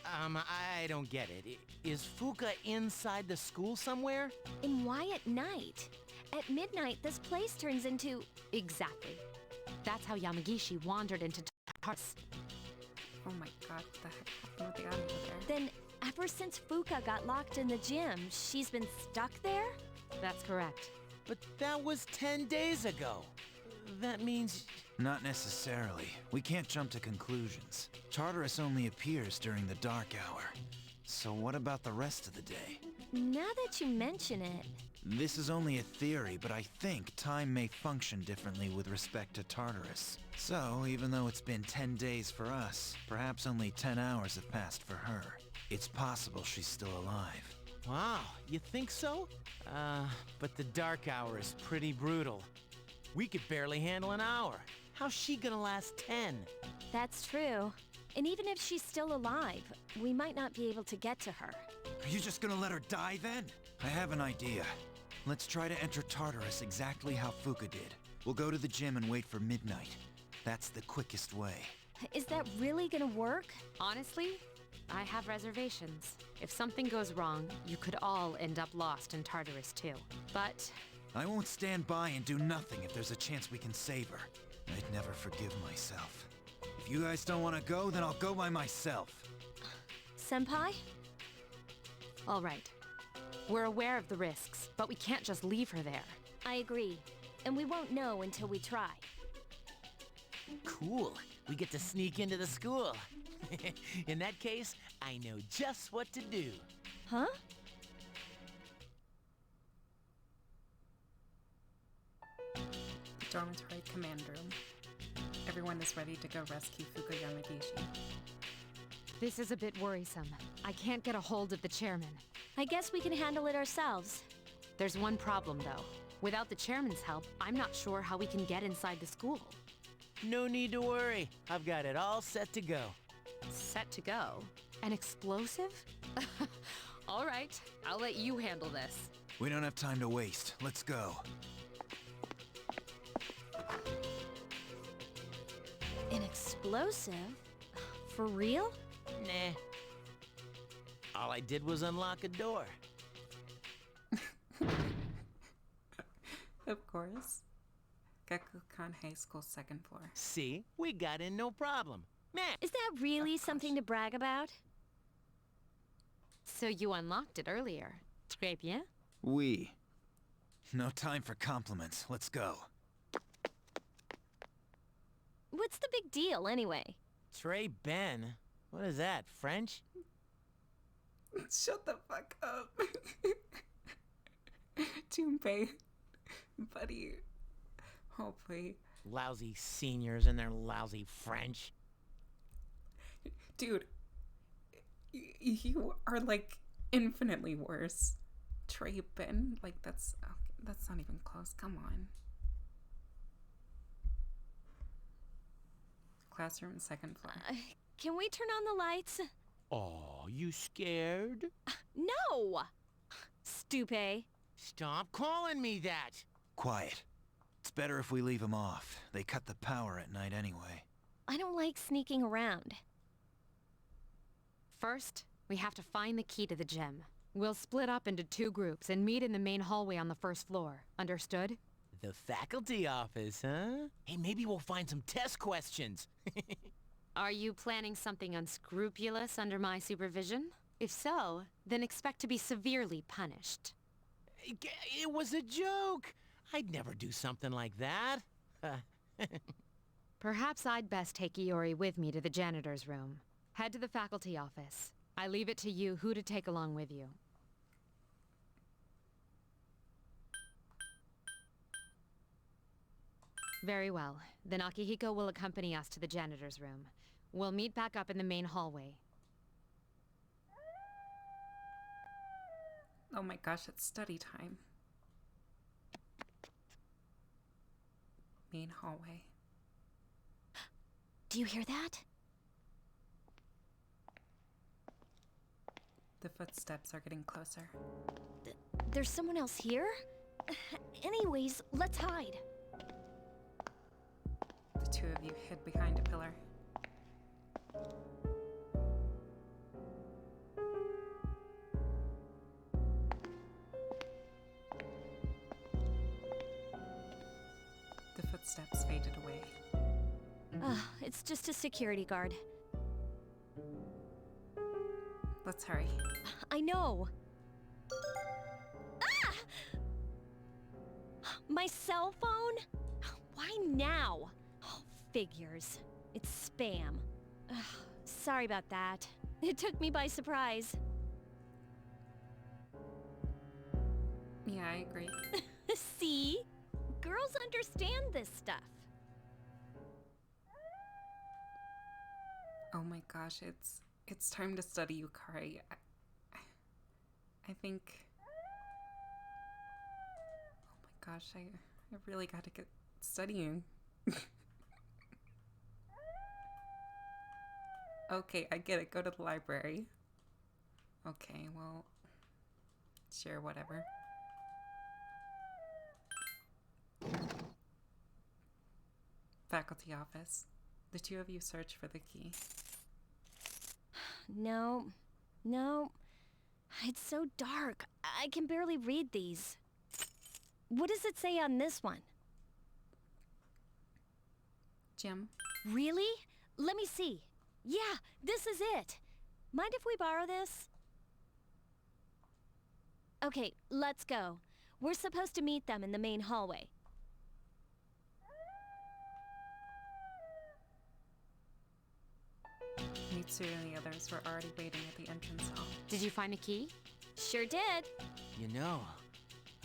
[SPEAKER 3] I don't get it. Is Fuuka inside the school somewhere?
[SPEAKER 4] And why at night? At midnight, this place turns into...
[SPEAKER 9] Exactly. That's how Yamagishi wandered into Tartarus.
[SPEAKER 1] Oh my god, what the heck happened with the audio there?
[SPEAKER 4] Then, ever since Fuuka got locked in the gym, she's been stuck there?
[SPEAKER 9] That's correct.
[SPEAKER 3] But that was 10 days ago. That means...
[SPEAKER 5] Not necessarily. We can't jump to conclusions. Tartarus only appears during the dark hour. So what about the rest of the day?
[SPEAKER 4] Now that you mention it...
[SPEAKER 5] This is only a theory, but I think time may function differently with respect to Tartarus. So, even though it's been 10 days for us, perhaps only 10 hours have passed for her. It's possible she's still alive.
[SPEAKER 3] Wow, you think so? But the dark hour is pretty brutal. We could barely handle an hour. How's she gonna last 10?
[SPEAKER 4] That's true. And even if she's still alive, we might not be able to get to her.
[SPEAKER 5] Are you just gonna let her die then? I have an idea. Let's try to enter Tartarus exactly how Fuuka did. We'll go to the gym and wait for midnight. That's the quickest way.
[SPEAKER 4] Is that really gonna work?
[SPEAKER 9] Honestly, I have reservations. If something goes wrong, you could all end up lost in Tartarus too. But...
[SPEAKER 5] I won't stand by and do nothing if there's a chance we can save her. I'd never forgive myself. If you guys don't want to go, then I'll go by myself.
[SPEAKER 4] Senpai?
[SPEAKER 9] all right. We're aware of the risks, but we can't just leave her there.
[SPEAKER 4] I agree. And we won't know until we try.
[SPEAKER 3] Cool. We get to sneak into the school. In that case, I know just what to do.
[SPEAKER 4] Huh?
[SPEAKER 1] Dormitory command room. Everyone is ready to go rescue Fuuka Yamagishi.
[SPEAKER 9] This is a bit worrisome. I can't get a hold of the chairman.
[SPEAKER 4] I guess we can handle it ourselves.
[SPEAKER 9] There's one problem, though. Without the chairman's help, I'm not sure how we can get inside the school.
[SPEAKER 3] No need to worry. I've got it all set to go.
[SPEAKER 9] Set to go? An explosive? All right, I'll let you handle this.
[SPEAKER 5] We don't have time to waste. Let's go.
[SPEAKER 4] An explosive? For real?
[SPEAKER 3] Nah. All I did was unlock a door.
[SPEAKER 1] Of course. Gekukan High School, second floor.
[SPEAKER 3] See? We got in no problem. Meh.
[SPEAKER 4] Is that really something to brag about?
[SPEAKER 9] So you unlocked it earlier. Très bien.
[SPEAKER 5] We. No time for compliments. Let's go.
[SPEAKER 4] What's the big deal, anyway?
[SPEAKER 3] Trey Ben? What is that, French?
[SPEAKER 1] Shut the fuck up. Junpei. Buddy. Oh, please.
[SPEAKER 3] Lousy seniors and their lousy French.
[SPEAKER 1] Dude, you are like infinitely worse. Trey Ben, like that's not even close. Come on. Classroom, second floor.
[SPEAKER 4] Can we turn on the lights?
[SPEAKER 3] Oh, you scared?
[SPEAKER 4] No! Stupid.
[SPEAKER 3] Stop calling me that!
[SPEAKER 5] Quiet. It's better if we leave them off. They cut the power at night anyway.
[SPEAKER 4] I don't like sneaking around.
[SPEAKER 9] First, we have to find the key to the gym. We'll split up into 2 groups and meet in the main hallway on the first floor. Understood?
[SPEAKER 3] The faculty office, huh? Hey, maybe we'll find some test questions.
[SPEAKER 9] Are you planning something unscrupulous under my supervision? If so, then expect to be severely punished.
[SPEAKER 3] It was a joke. I'd never do something like that.
[SPEAKER 9] Perhaps I'd best take Iori with me to the janitor's room. Head to the faculty office. I leave it to you who to take along with you. Very well. Then Akihiko will accompany us to the janitor's room. We'll meet back up in the main hallway.
[SPEAKER 1] Oh my gosh, it's study time. Main hallway.
[SPEAKER 4] Do you hear that?
[SPEAKER 1] The footsteps are getting closer.
[SPEAKER 4] There's someone else here? Anyways, let's hide.
[SPEAKER 1] The two of you hid behind a pillar. The footsteps faded away.
[SPEAKER 4] It's just a security guard.
[SPEAKER 1] Let's hurry.
[SPEAKER 4] I know. Ah! My cell phone? Why now? Oh, figures. It's spam. Ugh, sorry about that. It took me by surprise.
[SPEAKER 1] Yeah, I agree.
[SPEAKER 4] See? Girls understand this stuff.
[SPEAKER 1] Oh my gosh, it's time to study, Yukari. I think... Oh my gosh, I really gotta get studying. Okay, I get it. Go to the library. Okay, well... Sure, whatever. Faculty office. The two of you search for the key.
[SPEAKER 4] No. It's so dark. I can barely read these. What does it say on this one?
[SPEAKER 1] Jim?
[SPEAKER 4] Really? Let me see. Yeah, this is it. Mind if we borrow this? Okay, let's go. We're supposed to meet them in the main hallway.
[SPEAKER 1] Mitsuru and the others were already waiting at the entrance hall.
[SPEAKER 9] Did you find a key?
[SPEAKER 4] Sure did.
[SPEAKER 3] You know,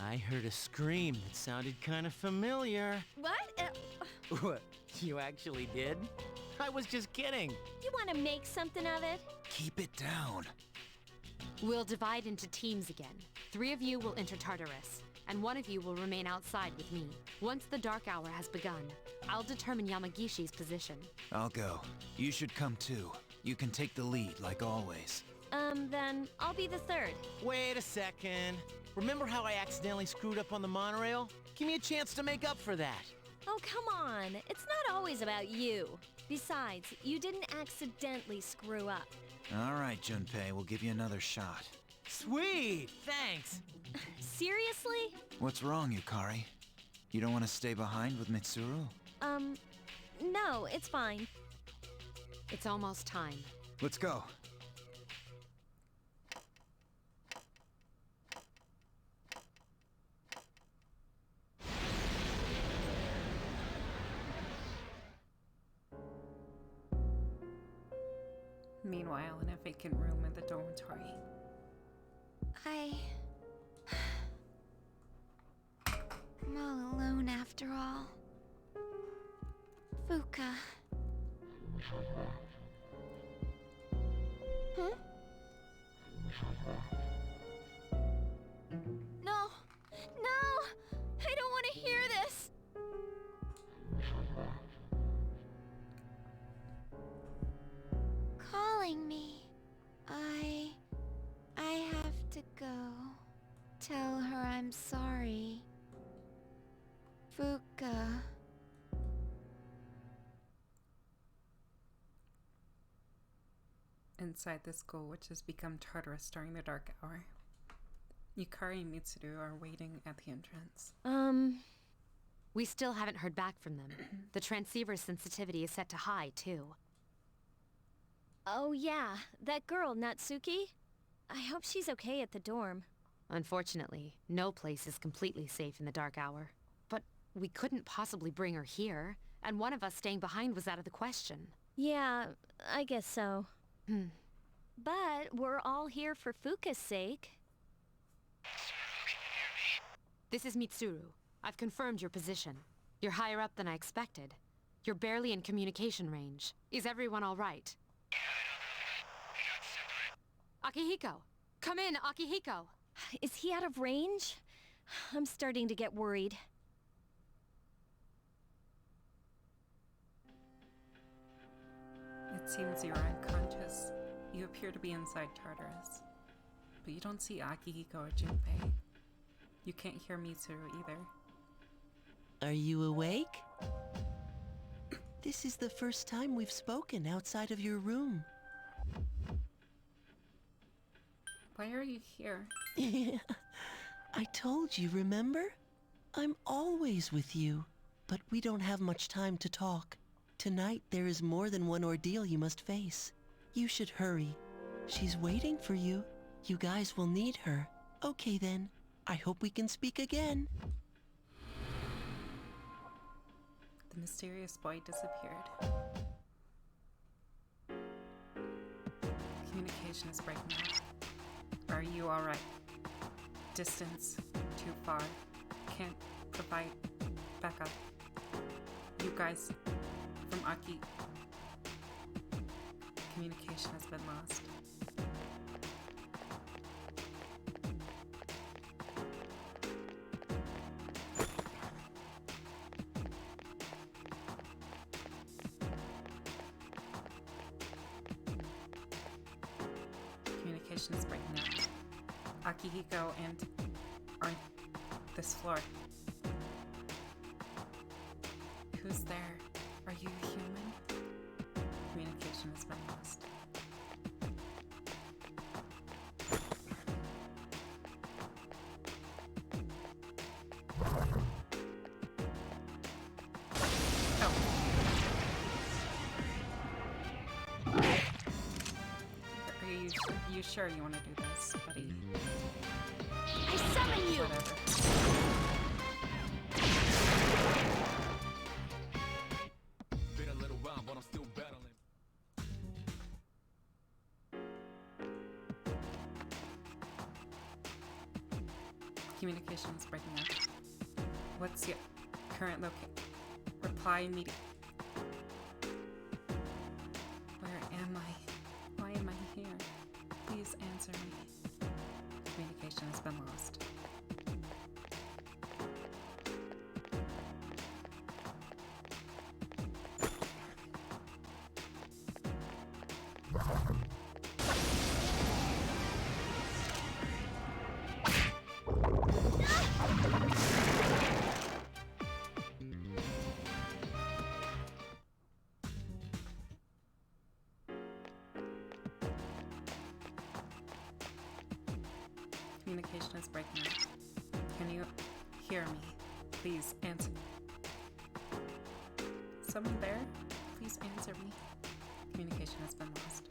[SPEAKER 3] I heard a scream that sounded kind of familiar.
[SPEAKER 4] What?
[SPEAKER 3] What? You actually did? I was just kidding.
[SPEAKER 4] You want to make something of it?
[SPEAKER 5] Keep it down.
[SPEAKER 9] We'll divide into teams again. 3 of you will enter Tartarus, and 1 of you will remain outside with me. Once the dark hour has begun, I'll determine Yamagishi's position.
[SPEAKER 5] I'll go. You should come too. You can take the lead, like always.
[SPEAKER 4] Then I'll be the third.
[SPEAKER 3] Wait a second. Remember how I accidentally screwed up on the monorail? Give me a chance to make up for that.
[SPEAKER 4] Oh, come on. It's not always about you. Besides, you didn't accidentally screw up.
[SPEAKER 5] All right, Junpei, we'll give you another shot.
[SPEAKER 3] Sweet! Thanks!
[SPEAKER 4] Seriously?
[SPEAKER 5] What's wrong, Yukari? You don't want to stay behind with Mitsuru?
[SPEAKER 4] No, it's fine.
[SPEAKER 9] It's almost time.
[SPEAKER 5] Let's go.
[SPEAKER 1] Meanwhile, in a vacant room in the dormitory.
[SPEAKER 6] I'm all alone after all. Fuuka. Huh? No! I don't want to hear this! Calling me. I have to go. Tell her I'm sorry. Fuuka.
[SPEAKER 1] Inside the school, which has become Tartarus during the dark hour. Yukari and Mitsuru are waiting at the entrance.
[SPEAKER 9] We still haven't heard back from them. The transceiver sensitivity is set to high, too.
[SPEAKER 4] Oh yeah, that girl, Natsuki? I hope she's okay at the dorm.
[SPEAKER 9] Unfortunately, no place is completely safe in the dark hour. But we couldn't possibly bring her here, and one of us staying behind was out of the question.
[SPEAKER 4] Yeah, I guess so. But we're all here for Fuuka's sake.
[SPEAKER 9] This is Mitsuru. I've confirmed your position. You're higher up than I expected. You're barely in communication range. Is everyone all right? Akihiko! Come in, Akihiko!
[SPEAKER 4] Is he out of range? I'm starting to get worried.
[SPEAKER 1] It seems you're unconscious. You appear to be inside Tartarus. But you don't see Akihiko or Junpei. You can't hear Mitsuru either.
[SPEAKER 11] Are you awake? This is the first time we've spoken outside of your room.
[SPEAKER 1] Why are you here?
[SPEAKER 11] I told you, remember? I'm always with you. But we don't have much time to talk. Tonight there is more than one ordeal you must face. You should hurry. She's waiting for you. You guys will need her. Okay then. I hope we can speak again.
[SPEAKER 1] The mysterious boy disappeared. Communication is breaking up. Are you alright? Distance too far. Can't provide backup. You guys from Aki. Communication has been lost. Communication is breaking up. Akihiko and on this floor. Who's there? Are you human? Communication has been lost. Are you sure you want to do this, buddy?
[SPEAKER 6] I summon you!
[SPEAKER 1] Whatever.
[SPEAKER 12] Been a little while, but I'm still battling.
[SPEAKER 1] Communication is breaking up. What's your current location? Reply immediately. Where am I? Why am I here? Please answer me. Communication has been lost. Communication is breaking up. Can you hear me? Please answer. Someone there? Please answer me. Communication has been lost.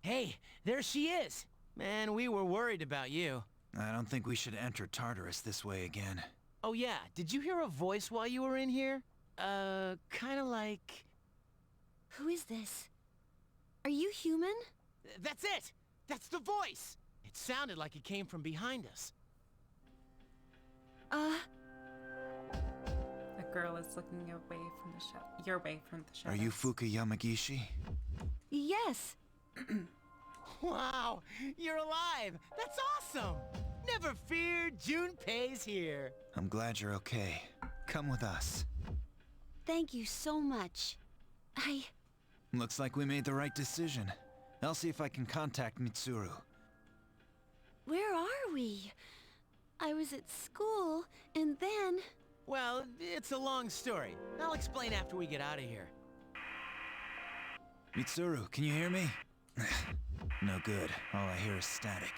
[SPEAKER 3] Hey, there she is! Man, we were worried about you.
[SPEAKER 5] I don't think we should enter Tartarus this way again.
[SPEAKER 3] Oh yeah, did you hear a voice while you were in here? Kinda like...
[SPEAKER 4] Who is this? Are you human?
[SPEAKER 3] That's it! That's the voice! It sounded like it came from behind us.
[SPEAKER 1] A girl is looking away from the your way from the shadows.
[SPEAKER 5] Are you Fuuka Yamagishi?
[SPEAKER 4] Yes.
[SPEAKER 3] Wow, you're alive! That's awesome! Never fear, Junpei's here.
[SPEAKER 5] I'm glad you're okay. Come with us.
[SPEAKER 6] Thank you so much.
[SPEAKER 5] Looks like we made the right decision. I'll see if I can contact Mitsuru.
[SPEAKER 13] Where are we? I was at school, and then...
[SPEAKER 3] Well, it's a long story. I'll explain after we get out of here.
[SPEAKER 5] Mitsuru, can you hear me? No good. All I hear is static.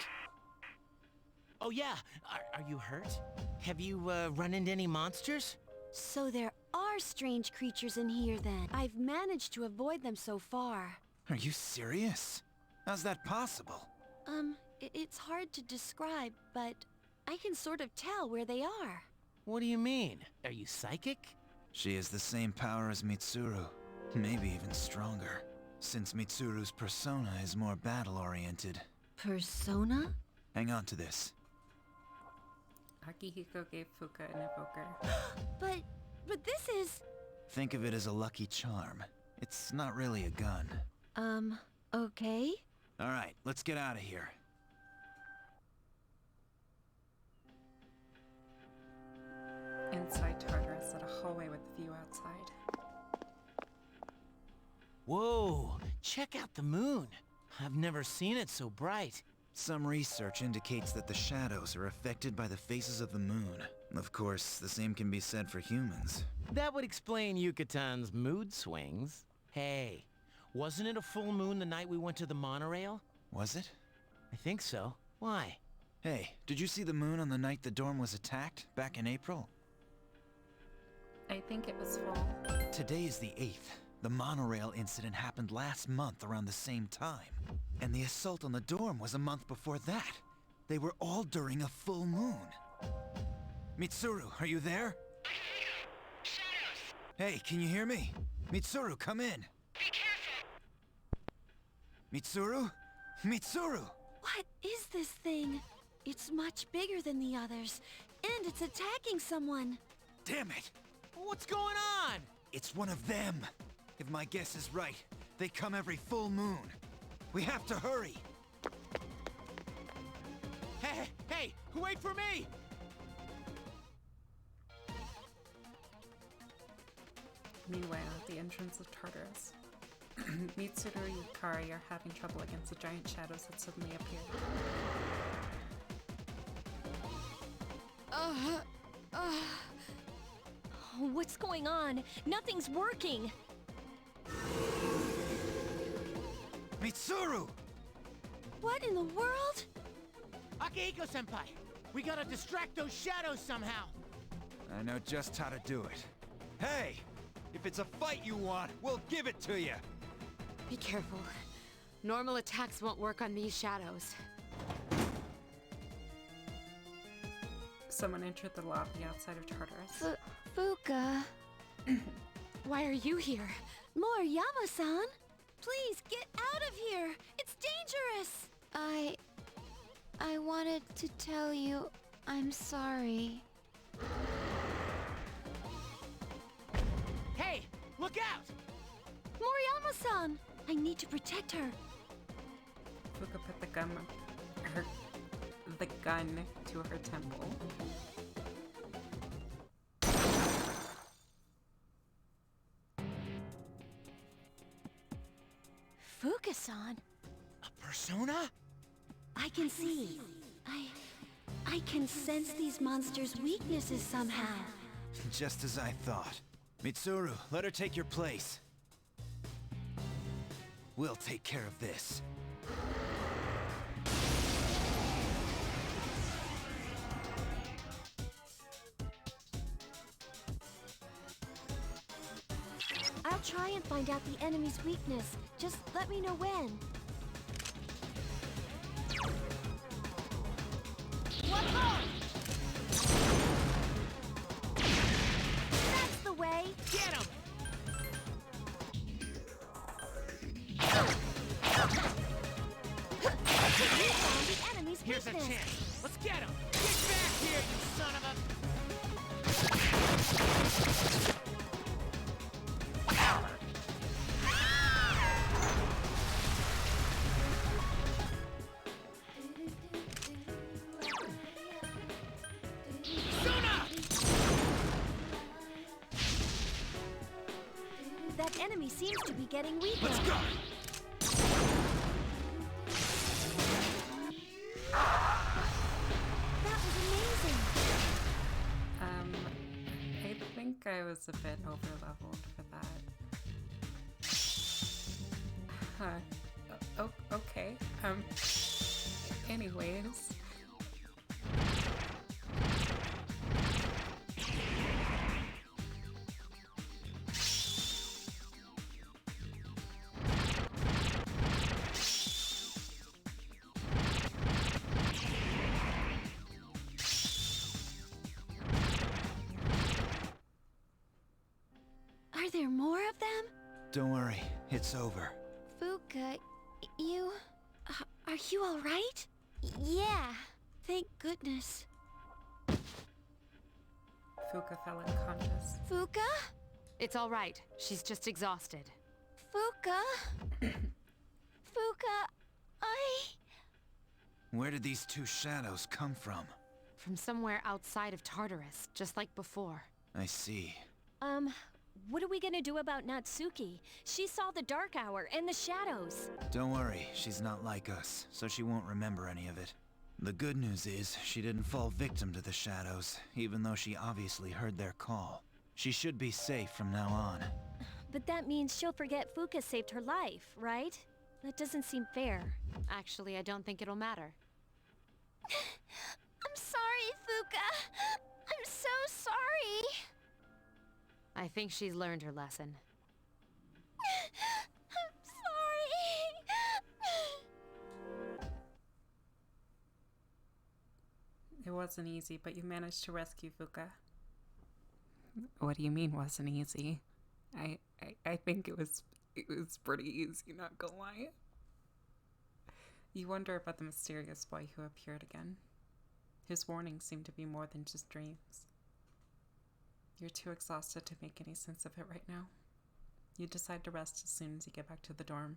[SPEAKER 3] Oh yeah, are you hurt? Have you run into any monsters?
[SPEAKER 13] So there are strange creatures in here then. I've managed to avoid them so far.
[SPEAKER 5] Are you serious? How's that possible?
[SPEAKER 13] It's hard to describe, but I can sort of tell where they are.
[SPEAKER 3] What do you mean? Are you psychic?
[SPEAKER 5] She has the same power as Mitsuru, maybe even stronger, since Mitsuru's persona is more battle-oriented.
[SPEAKER 13] Persona?
[SPEAKER 5] Hang on to this.
[SPEAKER 1] Akihiko gave Fuuka an evoker.
[SPEAKER 13] But this is...
[SPEAKER 5] Think of it as a lucky charm. It's not really a gun.
[SPEAKER 13] Okay.
[SPEAKER 5] Alright, let's get out of here.
[SPEAKER 1] Inside Tartarus at a hallway with a view outside.
[SPEAKER 3] Whoa, check out the moon. I've never seen it so bright.
[SPEAKER 5] Some research indicates that the shadows are affected by the phases of the moon. Of course, the same can be said for humans.
[SPEAKER 3] That would explain Yukatan's mood swings. Hey, wasn't it a full moon the night we went to the monorail?
[SPEAKER 5] Was it?
[SPEAKER 3] I think so. Why?
[SPEAKER 5] Hey, did you see the moon on the night the dorm was attacked, back in April?
[SPEAKER 1] I think it was full.
[SPEAKER 5] Today is the 8th. The monorail incident happened last month around the same time. And the assault on the dorm was a month before that. They were all during a full moon. Mitsuru, are you there? Shadows! Hey, can you hear me? Mitsuru, come in! Be careful! Mitsuru? Mitsuru!
[SPEAKER 13] What is this thing? It's much bigger than the others, and it's attacking someone.
[SPEAKER 5] Damn it!
[SPEAKER 3] What's going on?
[SPEAKER 5] It's one of them. If my guess is right, they come every full moon. We have to hurry!
[SPEAKER 3] Hey, wait for me!
[SPEAKER 1] Meanwhile, at the entrance of Tartarus, Mitsuru and Yukari are having trouble against the giant shadows that suddenly appear.
[SPEAKER 4] What's going on? Nothing's working.
[SPEAKER 5] Mitsuru!
[SPEAKER 13] What in the world?
[SPEAKER 3] Akihiko-senpai, we gotta distract those shadows somehow.
[SPEAKER 5] I know just how to do it. Hey! If it's a fight you want, we'll give it to you!
[SPEAKER 9] Be careful. Normal attacks won't work on these shadows.
[SPEAKER 1] Someone entered the lobby outside of Tartarus.
[SPEAKER 6] Fuuka.
[SPEAKER 9] Why are you here?
[SPEAKER 13] Moriyama-san! Please, get out of here! It's dangerous!
[SPEAKER 6] I wanted to tell you I'm sorry.
[SPEAKER 3] Hey, look out!
[SPEAKER 13] Moriyama-san! I need to protect her.
[SPEAKER 1] Fuuka put the gun to her temple.
[SPEAKER 13] Fuuka-san?
[SPEAKER 3] A persona?
[SPEAKER 13] I can see. I can sense these monsters' weaknesses somehow.
[SPEAKER 5] Just as I thought. Mitsuru, let her take your place. We'll take care of this.
[SPEAKER 13] I'll try and find out the enemy's weakness. Just let me know when. What more? That's the way.
[SPEAKER 3] Get him!
[SPEAKER 13] We found the enemy's
[SPEAKER 3] Here's a
[SPEAKER 13] weakness.
[SPEAKER 3] chance. Let's get him! Get back here, you son of a...
[SPEAKER 13] That enemy seems to be getting weaker.
[SPEAKER 5] Let's go!
[SPEAKER 1] was a bit over-leveled for that. Huh. Okay. Anyways.
[SPEAKER 13] Are there more of them?
[SPEAKER 5] Don't worry, it's over.
[SPEAKER 6] Fuuka, you...
[SPEAKER 13] Are you all right?
[SPEAKER 6] Yeah.
[SPEAKER 13] Thank goodness.
[SPEAKER 1] Fuuka fell unconscious.
[SPEAKER 6] Fuuka?
[SPEAKER 9] It's all right. She's just exhausted.
[SPEAKER 6] Fuuka? Fuuka,
[SPEAKER 5] Where did these two shadows come from?
[SPEAKER 9] From somewhere outside of Tartarus, just like before.
[SPEAKER 5] I see.
[SPEAKER 4] What are we gonna do about Natsuki? She saw the Dark Hour and the shadows.
[SPEAKER 5] Don't worry, she's not like us, so she won't remember any of it. The good news is, she didn't fall victim to the shadows, even though she obviously heard their call. She should be safe from now on.
[SPEAKER 4] But that means she'll forget Fuuka saved her life, right? That doesn't seem fair.
[SPEAKER 9] Actually, I don't think it'll matter.
[SPEAKER 6] I'm sorry, Fuuka. I'm so sorry.
[SPEAKER 9] I think she's learned her lesson.
[SPEAKER 6] I'm sorry.
[SPEAKER 1] It wasn't easy, but you managed to rescue Fuuka. What do you mean wasn't easy? I think it was pretty easy, not gonna lie. You wonder about the mysterious boy who appeared again. His warnings seem to be more than just dreams. You're too exhausted to make any sense of it right now. You decide to rest as soon as you get back to the dorm.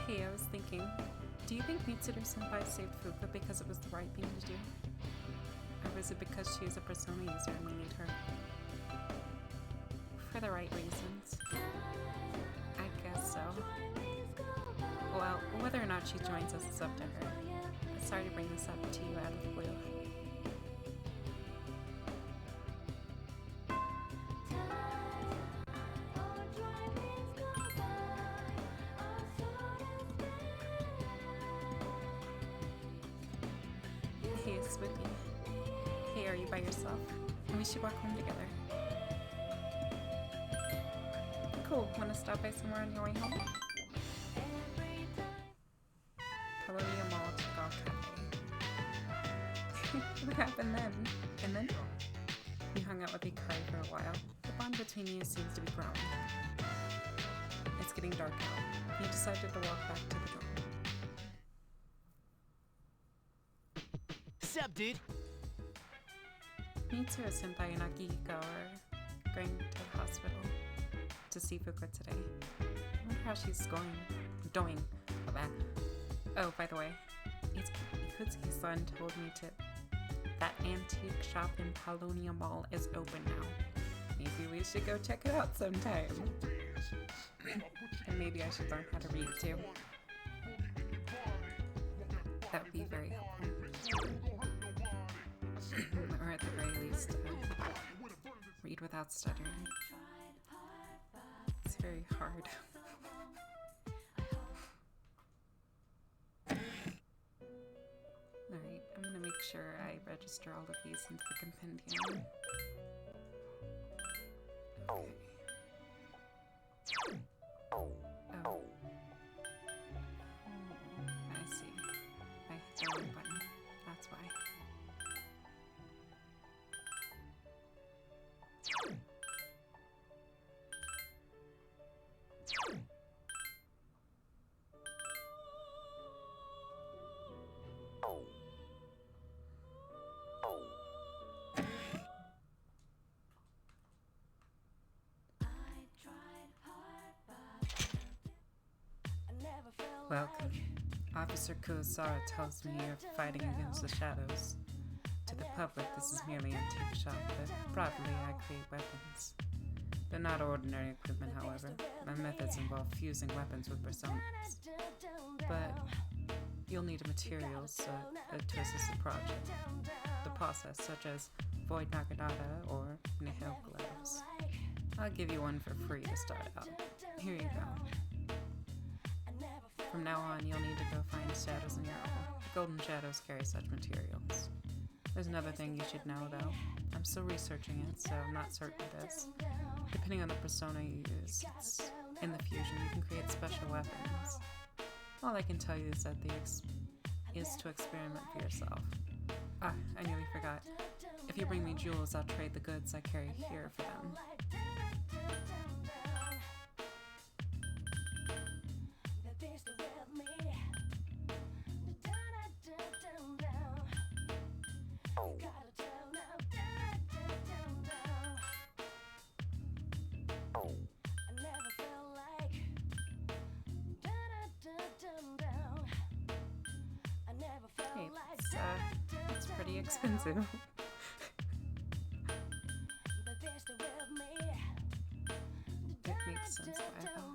[SPEAKER 1] Hey, I was thinking, do you think Mitsuru-senpai saved Fuuka because it was the right thing to do? Or was it because she is a Persona user and we need her? For the right reasons. I guess so. Well, whether or not she joins us is up to her. Sorry to bring this up to you out of the blue. Hey, Swippy. Hey, are you by yourself? We should walk home together. Cool. Wanna stop by somewhere on your way home? Colonia Mall to Golf Cafe. What happened then? And then? You hung out with Ikari for a while. The bond between you seems to be growing. It's getting dark out. You decided to walk back to the dorm.
[SPEAKER 3] Sup, dude?
[SPEAKER 1] Mitsuru-senpai and Akihiko are going to the hospital to see Fuuka today. I wonder how she's doing. Oh, by the way, Ikutsuki's son told me that antique shop in Paulownia Mall is open now. Maybe we should go check it out sometime. And maybe I should learn how to read too. That would be very helpful. Or at the very least, read without stuttering. It's very hard. Alright, I'm gonna make sure I register all of these into the compendium. Okay. Oh. I see. I hit the wrong button. That's why. Welcome. Officer Kurosawa tells me you're fighting against the shadows. To the public, this is merely an antique shop, but probably I create weapons. They're not ordinary equipment, however. My methods involve fusing weapons with personas. But You'll need materials to assist the project. The process, such as Void Nagadata or Nihil Gloves. I'll give you one for free to start out. Here you go. From now on, you'll need to go find shadows in your own. Golden shadows carry such materials. There's another thing you should know, though. I'm still researching it, so I'm not certain of this. Depending on the persona you use, in the fusion, you can create special weapons. All I can tell you is that is to experiment for yourself. Ah, I nearly forgot. If you bring me jewels, I'll trade the goods I carry here for them. Hey, it's pretty expensive. That makes sense why I thought.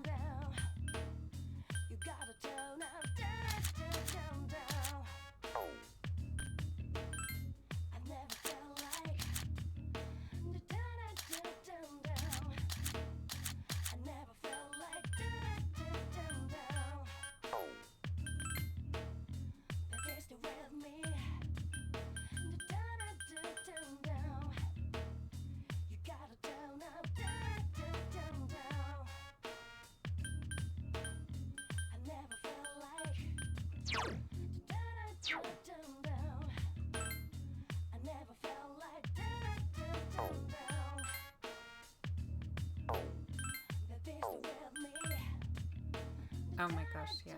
[SPEAKER 1] Oh my gosh, yeah,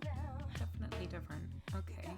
[SPEAKER 1] they're definitely different. Okay.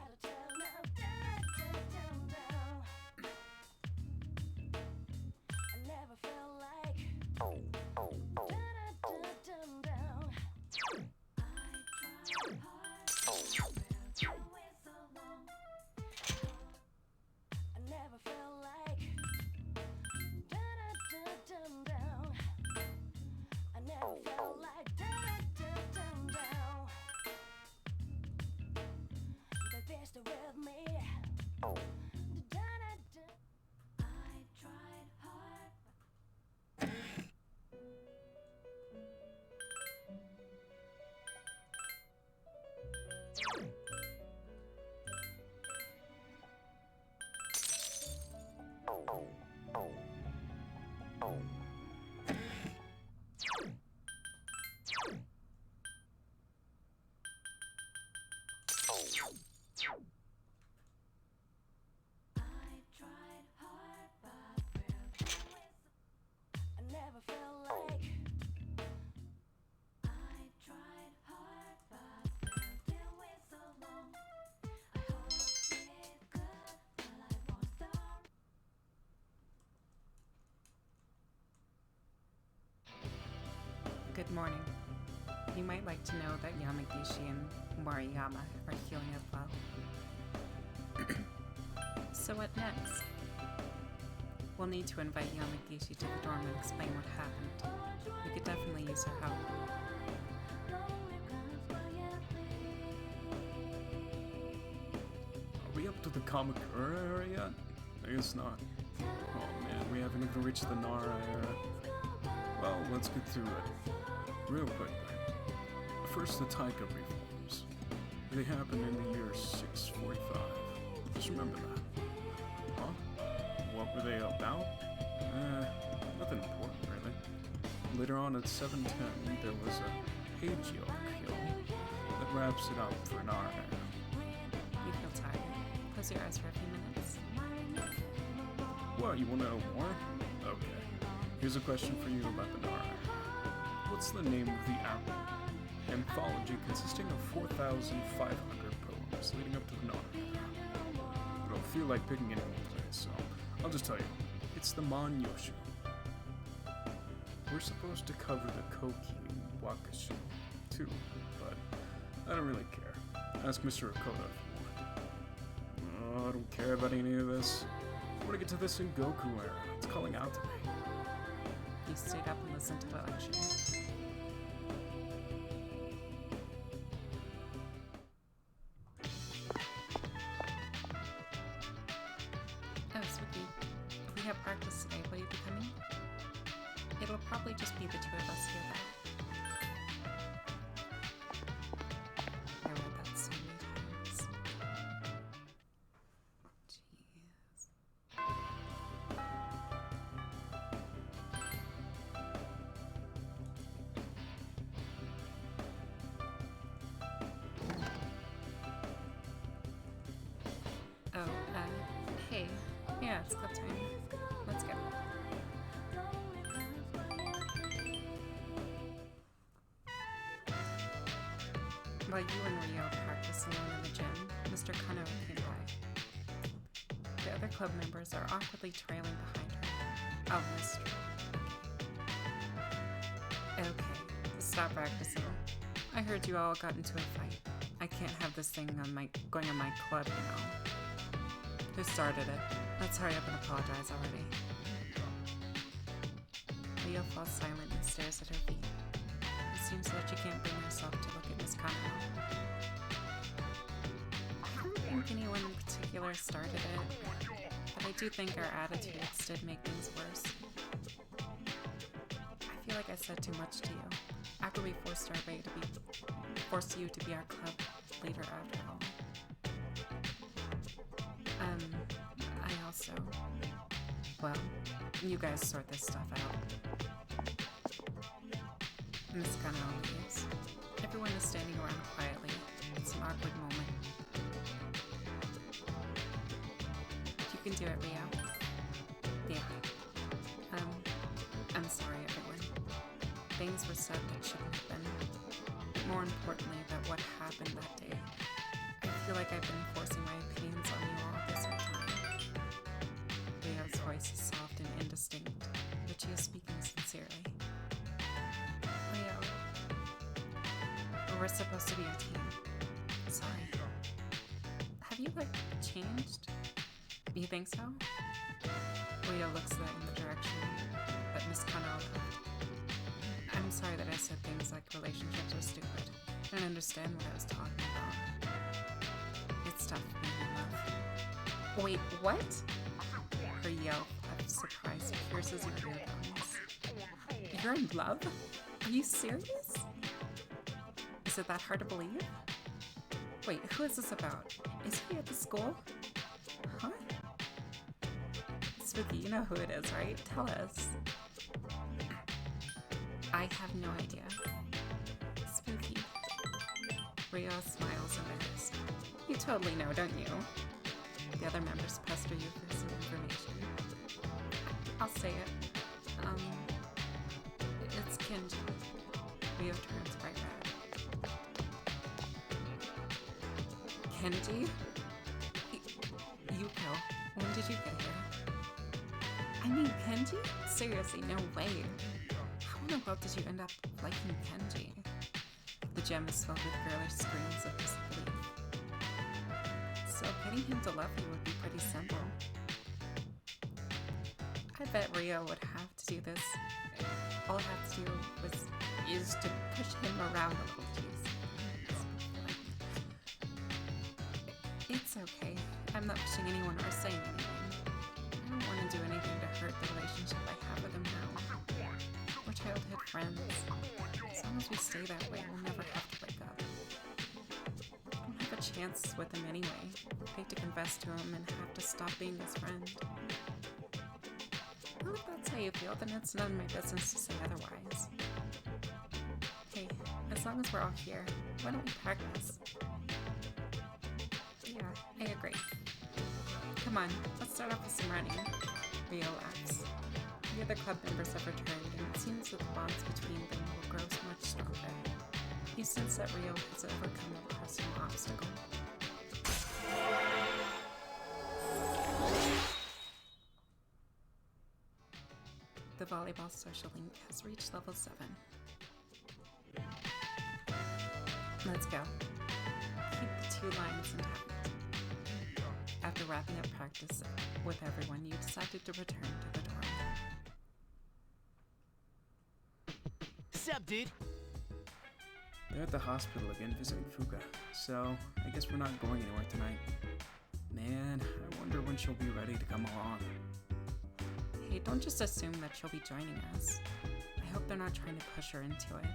[SPEAKER 1] Good morning. You might like to know that Yamagishi and Mariyama are healing up well. So what next? We'll need to invite Yamagishi to the dorm and explain what happened. We could definitely use her help.
[SPEAKER 2] Are we up to the Kamakura area yet? I guess not. Oh man, we haven't even reached the Nara era. Well, let's get through it. Real quick. First, the Taika reforms. They happened in the year 645. Just remember that. Huh? What were they about? Nothing important, really. Later on at 710, there was a Heijiok hill that wraps it up for Nara.
[SPEAKER 1] You feel tired. Close your eyes for a few minutes.
[SPEAKER 2] What, you want to know more? Okay. Here's a question for you about the Nara. What's the name of the anthology consisting of 4,500 poems leading up to the Nara? I don't feel like picking anyone today, so I'll just tell you. It's the Manyoshu. We're supposed to cover the Koki Wakashi too, but I don't really care. Ask Mr. Okoda if you want. Oh, I don't care about any of this. I want to get to this in Goku era. It's calling out to me.
[SPEAKER 1] You stayed up and listened to the lecture. It'll probably just be the two of us here, though. I read that so many times. Jeez. Oh, hey. Yeah, it's club time. Let's go. While you and Rio practice alone in the gym, Mr. Kano came by. The other club members are awkwardly trailing behind her. Oh, Mr. Okay, stop practicing. I heard you all got into a fight. I can't have this thing going on my club, you know. Who started it? Let's hurry up and apologize already. Rio falls silent and stares at her feet. It seems that she can't bring herself to look at Miss Kano. I don't think anyone in particular started it, but I do think our attitudes did make things worse. I feel like I said too much to you. After we forced you to be our club leader after all. I also... Well, you guys sort this stuff out. Miss Kano leaves. Everyone is standing around quietly. It's an awkward moment. You can do it, Rio. Yeah. I'm sorry, everyone. Things were said that shouldn't have been. But more importantly, about what happened that day. I feel like I've been forcing my opinions on you all this whole time. Rio's voice is soft and indistinct, but she is speaking sincerely. Rio, we're supposed to be a team. Sorry. Have you, changed? You think so? Rio looks in the direction that Miss Kano left. I'm sorry that I said things like relationships are stupid. I don't understand what I was talking about. It's tough being in love. Wait, what? Her yell of surprise pierces your eardrums. You're in love? Are you serious? Is it that hard to believe? Wait, who is this about? Is he at the school? Huh? Spooky, you know who it is, right? Tell us. I have no idea. Spooky. Rio smiles embarrassed. You totally know, don't you? The other members pester you for some information. I'll say it. It's Kenji. Rio turns bright red. Kenji? Yuko, when did you get here? I mean, Kenji? Seriously, no way. How in the world did you end up liking Kenji? The gem is filled with girlish screams of disbelief. So getting him to love you would be pretty simple. I bet Rio would have to do this. All I have to do is to push him around a little, jeez. It's okay. I'm not pushing anyone or saying anything. I don't want to do anything to hurt the relationship I have with him now. We're childhood friends. As long as we stay that way, we'll never have to break up. I don't have a chance with him anyway. I hate to confess to him and have to stop being his friend. Well, if that's how you feel, then it's none of my business to say otherwise. Hey, as long as we're all here, why don't we practice? Yeah, I agree. Come on, let's start off with some running. Rio laughs. The other club members have returned, and it seems that the bonds between them will grow much stronger. You sense that Rio has overcome a personal obstacle. The volleyball social link has reached level 7. Let's go. Keep the 2 lines intact. After wrapping up practice with everyone, you decided to return to the dorm.
[SPEAKER 3] Sup, dude?
[SPEAKER 2] They're at the hospital again visiting Fuuka, so I guess we're not going anywhere tonight. Man, I wonder when she'll be ready to come along.
[SPEAKER 1] Hey, don't just assume that she'll be joining us. I hope they're not trying to push her into it.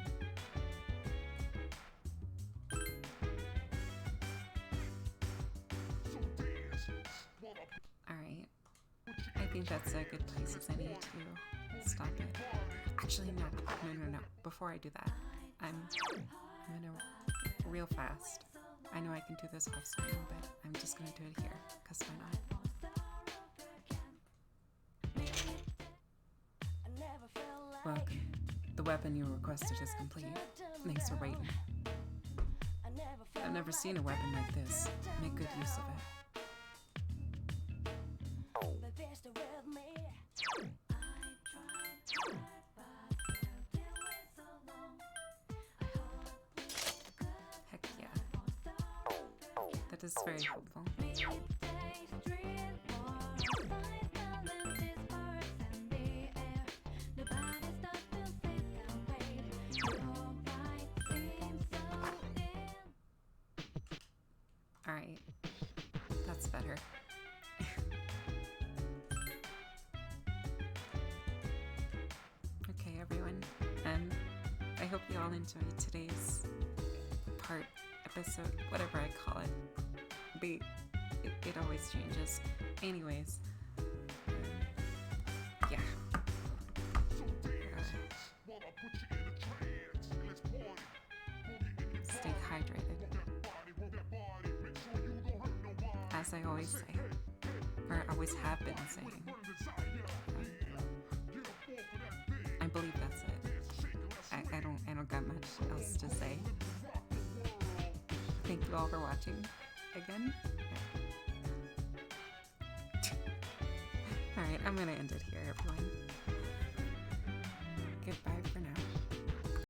[SPEAKER 1] Alright. I think that's a good place as any to stop it. Actually, no. No. Before I do that, I'm gonna real fast. I know I can do this off screen, but I'm just gonna do it here, because why not? Welcome. The weapon you requested is complete. Thanks for waiting. I've never seen a weapon like this. Make good use of it. Heck yeah. That is very helpful. Alright. That's better. Okay, everyone. I hope you all enjoyed today's episode, whatever I call it. It always changes. Anyways. Yeah. Stay hydrated. As I always say, or always have been saying. I believe that's it. I don't got much else to say. Thank you all for watching again. Alright, I'm gonna end it here, everyone. Goodbye for now.